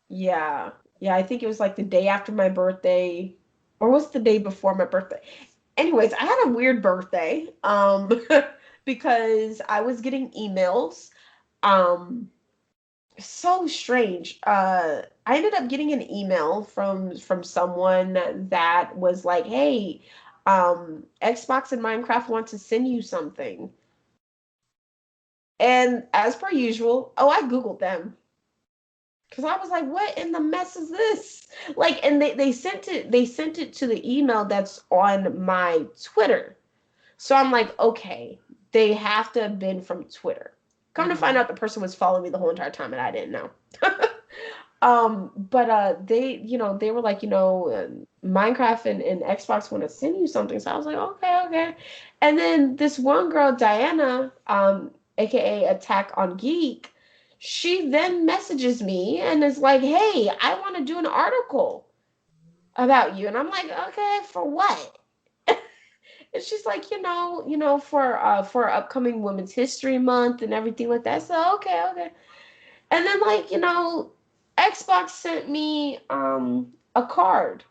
yeah. Yeah, I think it was like the day after my birthday, or was it the day before my birthday? Anyways, I had a weird birthday, because I was getting emails. Um, so strange. I ended up getting an email from someone that was like, "Hey, Xbox and Minecraft want to send you something." And as per usual, oh, I Googled them because I was like, "What in the mess is this?" Like, and they sent it to the email that's on my Twitter. So I'm like, okay, they have to have been from Twitter. Come to find Mm-hmm. out, the person was following me the whole entire time and I didn't know. But they were like, Minecraft and Xbox want to send you something. So I was like, okay, okay. And then this one girl, Diana, aka Attack on Geek, she then messages me and is like, hey, I want to do an article about you. And I'm like, okay, for what? And she's like, for upcoming Women's History Month and everything like that. So okay, okay. And then like, Xbox sent me a card.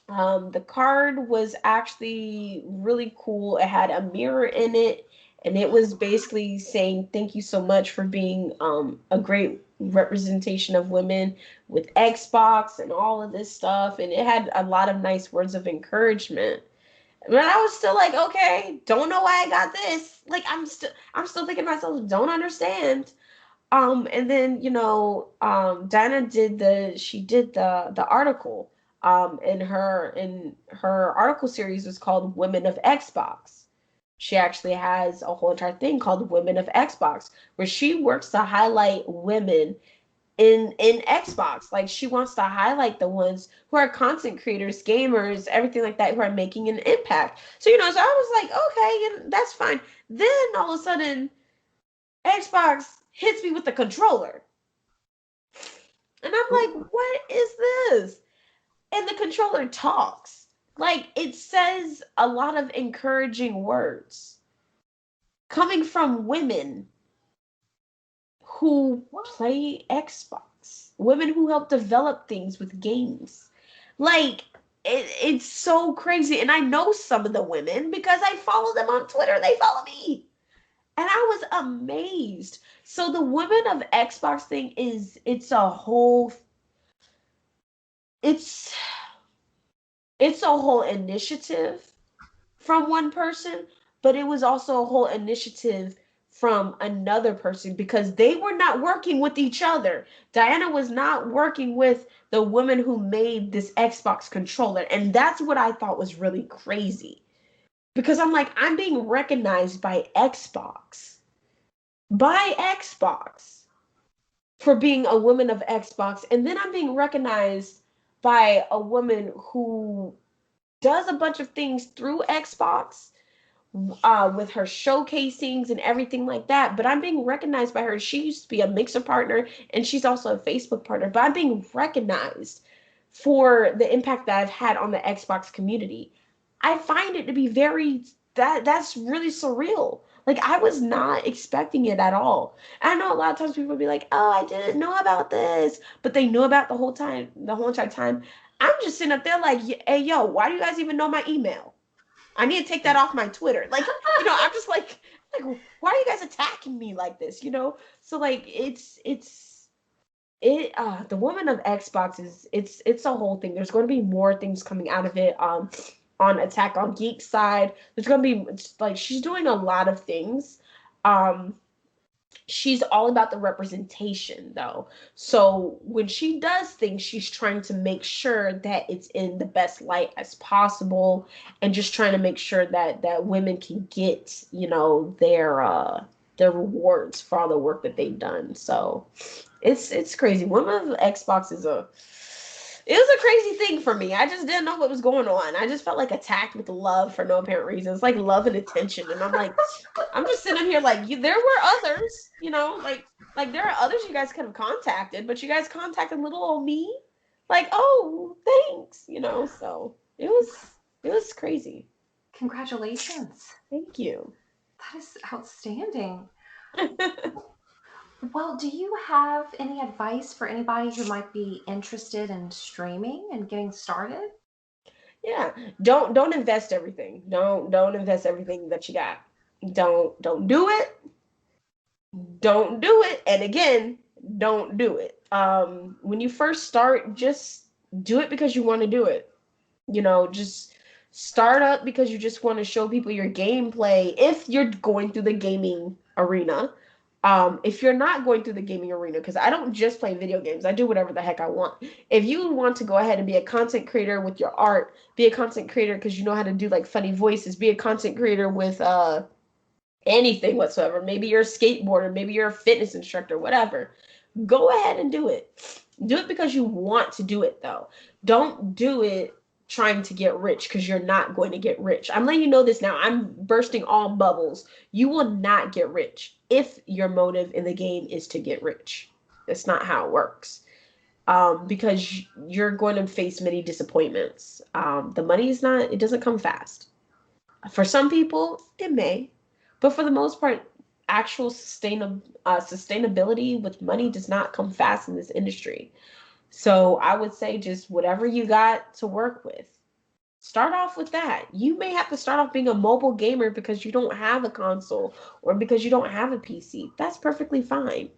The card was actually really cool. It had a mirror in it, and it was basically saying thank you so much for being a great representation of women with Xbox and all of this stuff. And it had a lot of nice words of encouragement. But I was still like, okay, don't know why I got this. Like I'm still thinking to myself, don't understand. And then, Dinah did the article. And her article series was called Women of Xbox. She actually has a whole entire thing called Women of Xbox, where she works to highlight women in Xbox. Like she wants to highlight the ones who are content creators, gamers, everything like that, who are making an impact. So so I was like, okay, yeah, that's fine. Then all of a sudden, Xbox hits me with the controller, and I'm like, what is this? And the controller talks. Like it says a lot of encouraging words coming from women who play Xbox, women who help develop things with games. Like, it's so crazy. And I know some of the women because I follow them on Twitter. They follow me. And I was amazed. So the Women of Xbox thing it's a whole it's it's a whole initiative from one person, but it was also a whole initiative from another person because they were not working with each other. Diana was not working with the woman who made this Xbox controller. And that's what I thought was really crazy. Because I'm like, I'm being recognized by Xbox for being a woman of Xbox. And then I'm being recognized by a woman who does a bunch of things through Xbox with her showcasings and everything like that. But I'm being recognized by her. She used to be a Mixer partner and she's also a Facebook partner. But I'm being recognized for the impact that I've had on the Xbox community. I find it to be that's really surreal. Like I was not expecting it at all. I know a lot of times people will be like, "Oh, I didn't know about this," but they knew about the whole entire time. I'm just sitting up there like, "Hey, yo, why do you guys even know my email? I need to take that off my Twitter." Like, I'm just like, why are you guys attacking me like this? So like, the Woman of Xbox it's a whole thing. There's going to be more things coming out of it. On Attack on Geek side, there's going to be like she's doing a lot of things. Um, she's all about the representation though. So when she does things, she's trying to make sure that it's in the best light as possible and just trying to make sure that women can get, their rewards for all the work that they've done. So it's crazy. Women of Xbox it was a crazy thing for me. I just didn't know what was going on. I just felt like attacked with love for no apparent reason. It's like love and attention. And I'm like, I'm just sitting here like, there were others, like there are others you guys could have contacted, but you guys contacted little old me. Like, oh, thanks, so it was crazy. Congratulations. Thank you. That is outstanding. Well, do you have any advice for anybody who might be interested in streaming and getting started? Yeah. Don't invest everything. Don't invest everything that you got. Don't do it. Don't do it. And again, don't do it. When you first start, just do it because you want to do it. Just start up because you just want to show people your gameplay if you're going through the gaming arena. If you're not going through the gaming arena, because I don't just play video games, I do whatever the heck I want. If you want to go ahead and be a content creator with your art, be a content creator because you know how to do like funny voices, be a content creator with anything whatsoever. Maybe you're a skateboarder, maybe you're a fitness instructor, whatever. Go ahead and do it. Do it because you want to do it, though. Don't do it trying to get rich because you're not going to get rich. I'm letting you know this now. I'm bursting all bubbles. You will not get rich if your motive in the game is to get rich. That's not how it works. Because you're going to face many disappointments. The money it doesn't come fast. For some people, it may, but for the most part, actual sustainability with money does not come fast in this industry. So I would say just whatever you got to work with, start off with that. You may have to start off being a mobile gamer because you don't have a console or because you don't have a PC. That's perfectly fine.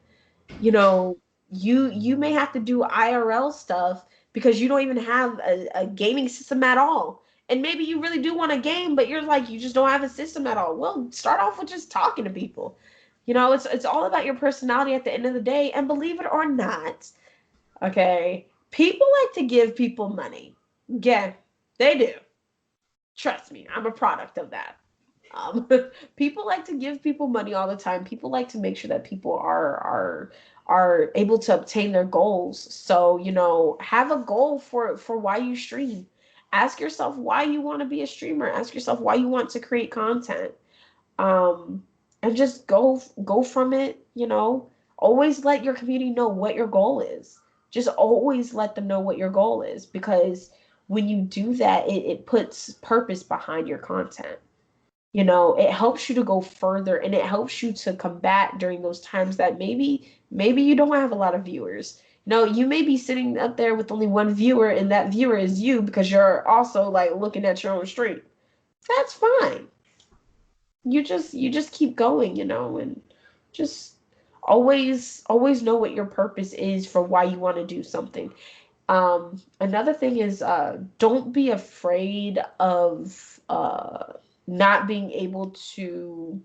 You know, you may have to do IRL stuff because you don't even have a gaming system at all. And maybe you really do want a game, but you're like, you just don't have a system at all. Well, start off with just talking to people. It's all about your personality at the end of the day. And believe it or not, okay, people like to give people money. Yeah, they do. Trust me, I'm a product of that. Um, people like to give people money all the time. People like to make sure that people are able to obtain their goals. So, have a goal for why you stream. Ask yourself why you want to be a streamer. Ask yourself why you want to create content. Um, and just go from it. Always let your community know what your goal is. Just always let them know what your goal is, because when you do that, it puts purpose behind your content. It helps you to go further, and it helps you to combat during those times that maybe you don't have a lot of viewers. You may be sitting up there with only one viewer, and that viewer is you because you're also like looking at your own stream. That's fine. You just keep going, and just always know what your purpose is for why you want to do something. Another thing is, don't be afraid of not being able to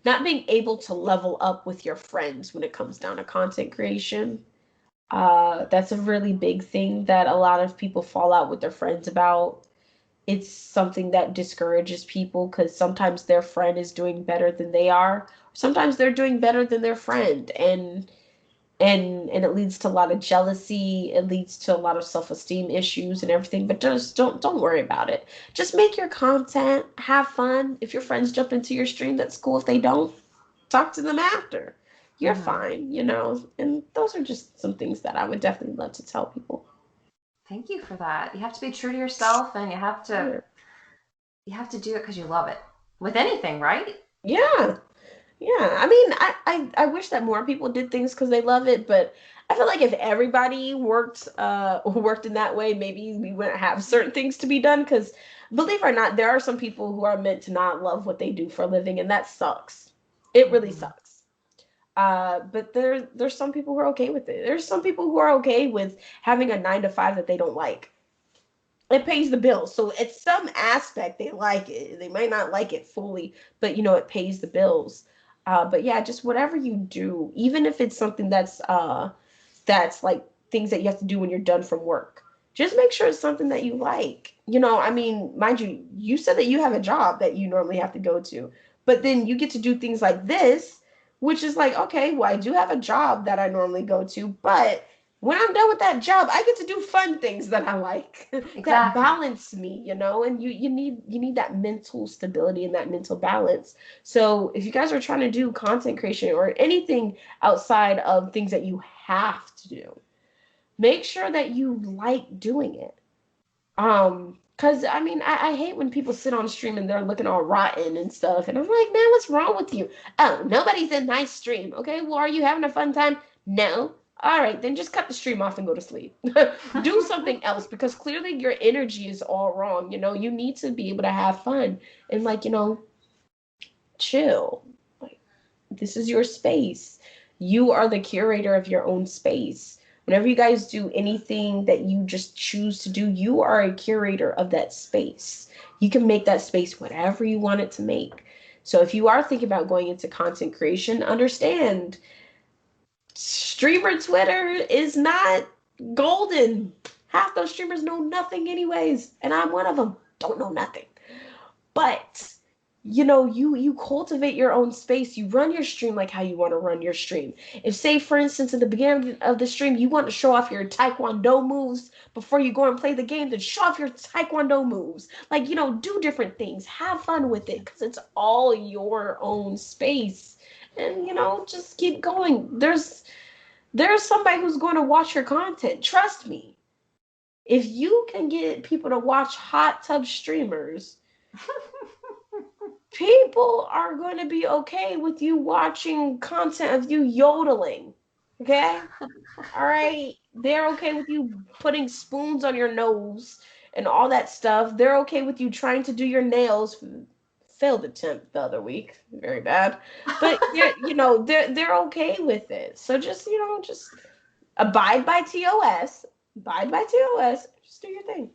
not being able to level up with your friends when it comes down to content creation. That's a really big thing that a lot of people fall out with their friends about. It's something that discourages people because sometimes their friend is doing better than they are. Sometimes they're doing better than their friend, and it leads to a lot of jealousy. It leads to a lot of self-esteem issues and everything. But just don't worry about it. Just make your content, have fun. If your friends jump into your stream, that's cool. If they don't, talk to them after. You're Mhm. fine. And those are just some things that I would definitely love to tell people. Thank you for that. You have to be true to yourself, and Yeah. you have to do it because you love it. With anything, right? Yeah. Yeah, I mean, I wish that more people did things because they love it, but I feel like if everybody worked in that way, maybe we wouldn't have certain things to be done. Because believe it or not, there are some people who are meant to not love what they do for a living, and that sucks. It really Mhm. sucks. But there's some people who are okay with it. There's some people who are okay with having a 9 to 5 that they don't like. It pays the bills. So at some aspect they like it. They might not like it fully, but it pays the bills. But yeah, just whatever you do, even if it's something that's like things that you have to do when you're done from work. Just make sure it's something that you like. I mean, mind you, you said that you have a job that you normally have to go to, but then you get to do things like this, which is like, okay, well, I do have a job that I normally go to, but when I'm done with that job, I get to do fun things that I like that Exactly. balance me, and you need that mental stability and that mental balance. So if you guys are trying to do content creation or anything outside of things that you have to do, make sure that you like doing it. Because I mean, I hate when people sit on stream and they're looking all rotten and stuff. And I'm like, man, what's wrong with you? Oh, nobody's in my stream. Okay, well, are you having a fun time? No. All right, then just cut the stream off and go to sleep. Do something else because clearly your energy is all wrong. You need to be able to have fun and, like, chill. Like, this is your space. You are the curator of your own space. Whenever you guys do anything that you just choose to do, you are a curator of that space. You can make that space whatever you want it to make. So if you are thinking about going into content creation, understand streamer Twitter is not golden. Half those streamers know nothing anyways, and I'm one of them. Don't know nothing. But you cultivate your own space. You run your stream like how you want to run your stream. If, say, for instance, at the beginning of the stream you want to show off your taekwondo moves before you go and play the game, then show off your taekwondo moves. Like, do different things, have fun with it, because it's all your own space. And just keep going. There's somebody who's going to watch your content, trust me. If you can get people to watch hot tub streamers, people are going to be okay with you watching content of you yodeling. Okay? All right? They're okay with you putting spoons on your nose and all that stuff. They're okay with you trying to do your nails. Failed attempt the other week. Very bad. But they're okay with it. So just abide by TOS. Abide by TOS. Just do your thing.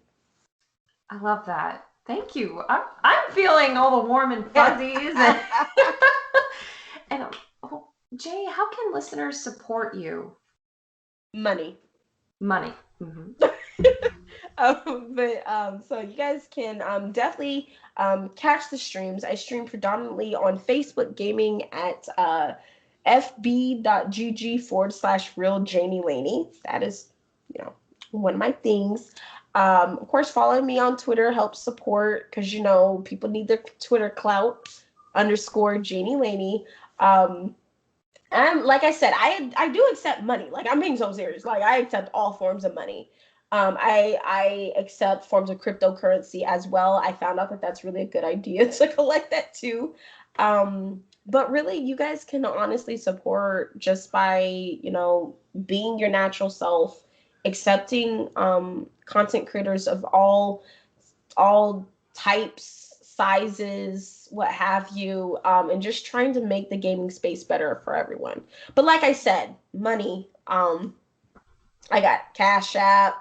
I love that. Thank you. I'm feeling all the warm and fuzzies. And oh, Jay, how can listeners support you? Money. Money. Hmm. So you guys can definitely catch the streams. I stream predominantly on Facebook gaming at fb.gg/real Janey Laney. That is, one of my things. Of course, following me on Twitter helps support because people need their Twitter clout _Janey Laney. And like I said, I do accept money. Like, I'm being so serious. Like, I accept all forms of money. I accept forms of cryptocurrency as well. I found out that that's really a good idea to collect that too. But really, you guys can honestly support just by, being your natural self, accepting content creators of all types, sizes, what have you, and just trying to make the gaming space better for everyone. But like I said, money. I got Cash App,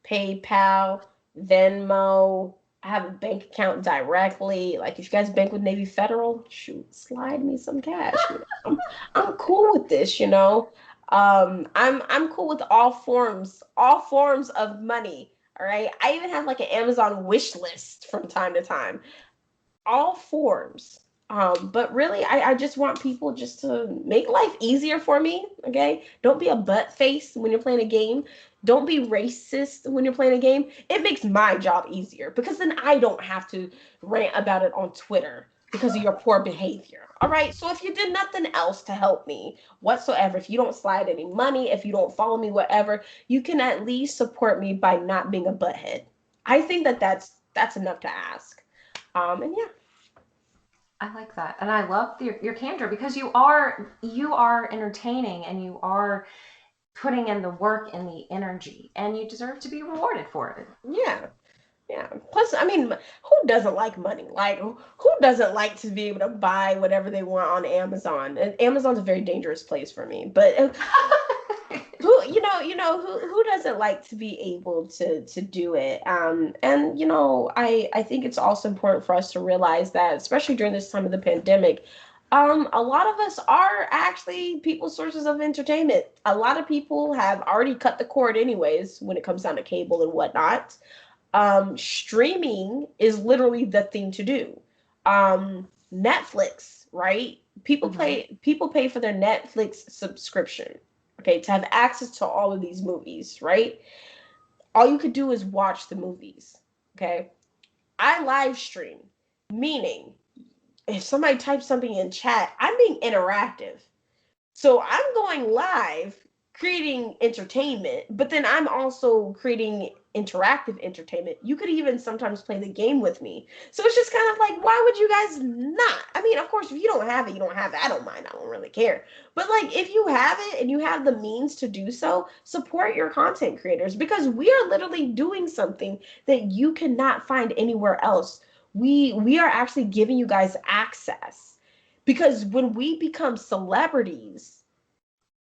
PayPal, Venmo. I have a bank account directly. Like, if you guys bank with Navy Federal, shoot, slide me some cash. I'm cool with this. I'm cool with all forms of money. All right. I even have like an Amazon wish list from time to time. All forms. But really, I just want people just to make life easier for me. Okay. Don't be a butt face when you're playing a game. Don't be racist when you're playing a game. It makes my job easier because then I don't have to rant about it on Twitter because of your poor behavior. All right. So if you did nothing else to help me whatsoever, if you don't slide any money, if you don't follow me, whatever, you can at least support me by not being a butthead. I think that that's enough to ask. And yeah. I like that, and I love your candor because you are entertaining and you are putting in the work and the energy, and you deserve to be rewarded for it. Yeah. Yeah. Plus, I mean, who doesn't like money? Like, who doesn't like to be able to buy whatever they want on Amazon? And Amazon's a very dangerous place for me. But who doesn't like to be able to do it? And I think it's also important for us to realize that, especially during this time of the pandemic, a lot of us are actually people's sources of entertainment. A lot of people have already cut the cord anyways when it comes down to cable and whatnot. Streaming is literally the thing to do. Netflix, right? Hmm. People pay for their Netflix subscription, okay, to have access to all of these movies, right? All you could do is watch the movies, okay? I live stream, meaning if somebody types something in chat, I'm being interactive. So I'm going live, creating entertainment, but then I'm also creating interactive entertainment. You could even sometimes play the game with me. So it's just kind of like, why would you guys not? I mean, of course, if you don't have it, you don't have it. I don't mind. I don't really care. But like, if you have it and you have the means to do so, support your content creators because we are literally doing something that you cannot find anywhere else. We are actually giving you guys access because when we become celebrities,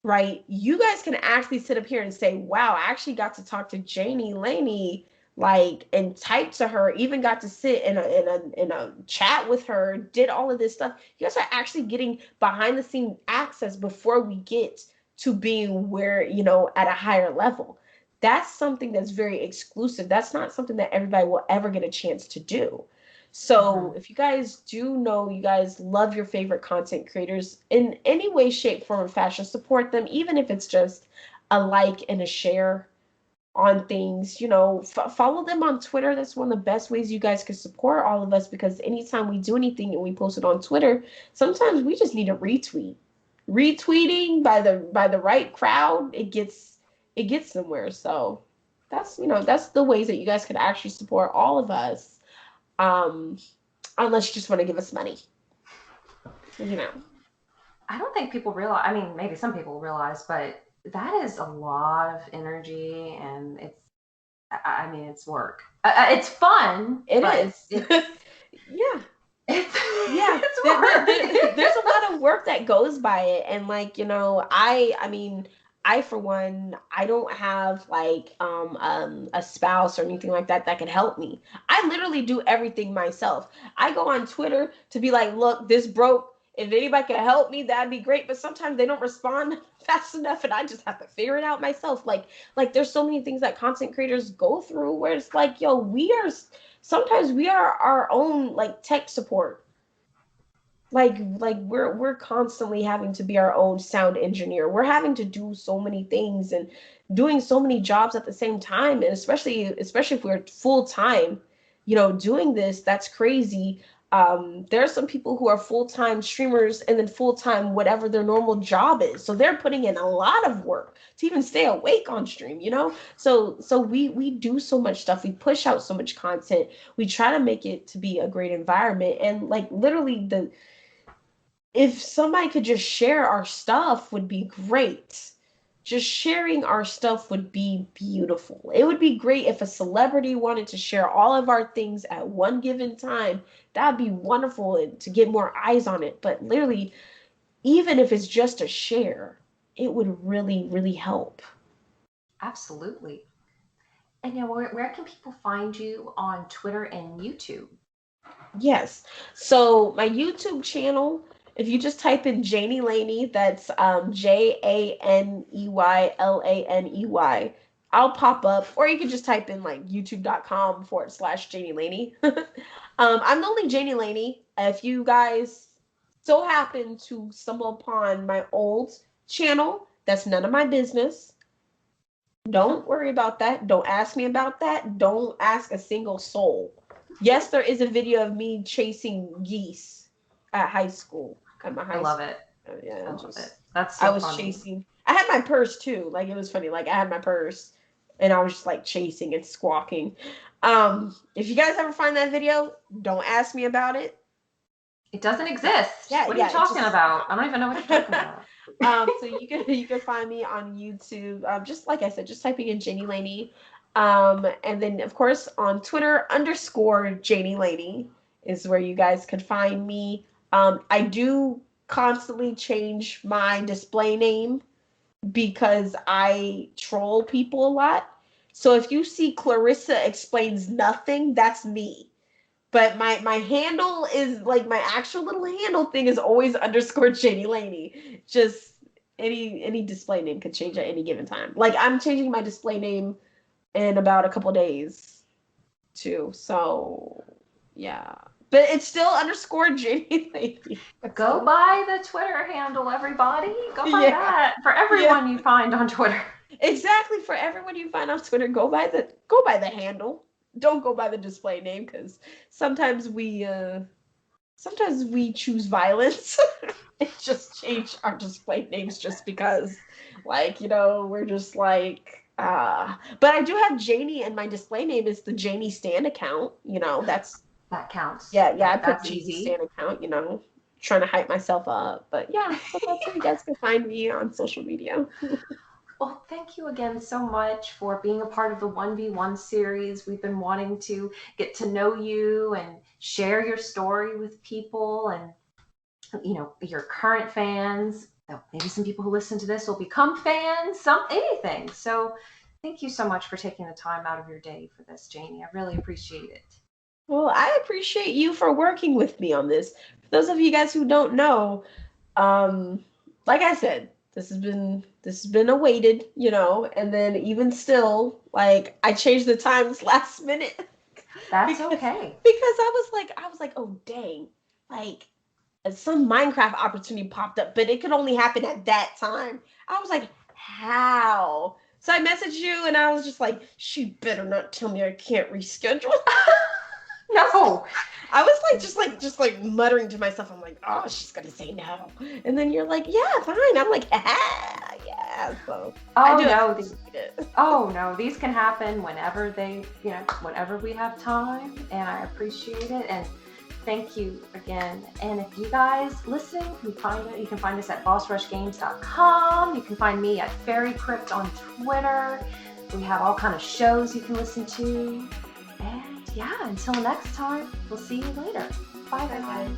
right, you guys can actually sit up here and say, wow, I actually got to talk to Janey Laney, like, and type to her, even got to sit in a chat with her, did all of this stuff. You guys are actually getting behind the scene access before we get to being where, at a higher level. That's something that's very exclusive. That's not something that everybody will ever get a chance to do. So Hmm. if you guys do know you guys love your favorite content creators in any way, shape, form, or fashion, support them, even if it's just a like and a share on things. Follow them on Twitter. That's one of the best ways you guys can support all of us because anytime we do anything and we post it on Twitter, sometimes we just need a retweet. Retweeting by the right crowd, it gets somewhere. So that's the ways that you guys can actually support all of us. Um, Unless you just want to give us money, you know. I don't think people realize. I mean, maybe some people realize, but that is a lot of energy, and I mean, it's work. It's fun, It but is. it's Yeah. it's Yeah. it's There's a work. lot of work that goes by it. And like, I mean, I for one, I don't have like a spouse or anything like that can help me. I literally do everything myself. I go on Twitter to be like, look, this broke. If anybody can help me, that'd be great. But sometimes they don't respond fast enough, and I just have to figure it out myself. Like there's so many things that content creators go through where it's like, yo, sometimes we are our own like tech support. Like we're constantly having to be our own sound engineer. We're having to do so many things and doing so many jobs at the same time, and especially if we're full time, doing this, that's crazy. There are some people who are full-time streamers and then full-time whatever their normal job is, so they're putting in a lot of work to even stay awake on stream. So we do so much stuff, we push out so much content, we try to make it to be a great environment, and like literally if somebody could just share our stuff would be great. Just sharing our stuff would be beautiful. It would be great if a celebrity wanted to share all of our things at one given time. That'd be wonderful to get more eyes on it. But literally, even if it's just a share, it would really, really help. Absolutely. And where can people find you on Twitter and YouTube? Yes. So my YouTube channel, if you just type in Janey Laney, that's JANEYLANEY, I'll pop up. Or you can just type in like youtube.com/Janey Laney. I'm the only Janey Laney. If you guys so happen to stumble upon my old channel, that's none of my business. Don't worry about that. Don't ask me about that. Don't ask a single soul. Yes, there is a video of me chasing geese at high school. At my high I love school. it. Yeah, I love it. That's so I was funny. chasing. I had my purse too. Like it was funny. Like I had my purse, and I was just like chasing and squawking. If you guys ever find that video, don't ask me about it. It doesn't exist. Yeah, what are you talking about? I don't even know what you're talking about. So you can find me on YouTube. Just like I said, just typing in Janey Laney. And then of course on Twitter _Janey Laney is where you guys could find me. I do constantly change my display name because I troll people a lot. So if you see Clarissa Explains Nothing, that's me. But my handle is like my actual little handle thing is always _Janey Laney. Just any display name could change at any given time. Like I'm changing my display name in about a couple days too. So yeah. But it's still _Janey Laney. Go by the Twitter handle, everybody. Go by that. For everyone you find on Twitter. Exactly. For everyone you find on Twitter, go by the handle. Don't go by the display name, because sometimes we choose violence and just change our display names just because, like, we're just like, but I do have Janey, and my display name is the Janey Stan account. That counts. Yeah, I put Janey Stan account, trying to hype myself up. But yeah, so that's where you guys can find me on social media. Well, thank you again so much for being a part of the 1v1 series. We've been wanting to get to know you and share your story with people and, your current fans. Maybe some people who listen to this will become fans, anything. So thank you so much for taking the time out of your day for this, Janey. I really appreciate it. Well, I appreciate you for working with me on this. For those of you guys who don't know, like I said, this has been awaited, and then even still, like I changed the times last minute. That's okay. Because I was like, oh dang, like some Minecraft opportunity popped up, but it could only happen at that time. I was like, how? So I messaged you, and I was just like, she better not tell me I can't reschedule. No. I was just like muttering to myself. I'm like, oh, she's gonna say no. And then you're like, yeah, fine. I'm like, yeah. So no, these can happen whenever whenever we have time, and I appreciate it. And thank you again. And if you guys listen, you can find us at bossrushgames.com. You can find me at Fairy Crypt on Twitter. We have all kind of shows you can listen to. And yeah, until next time, we'll see you later. Bye, guys.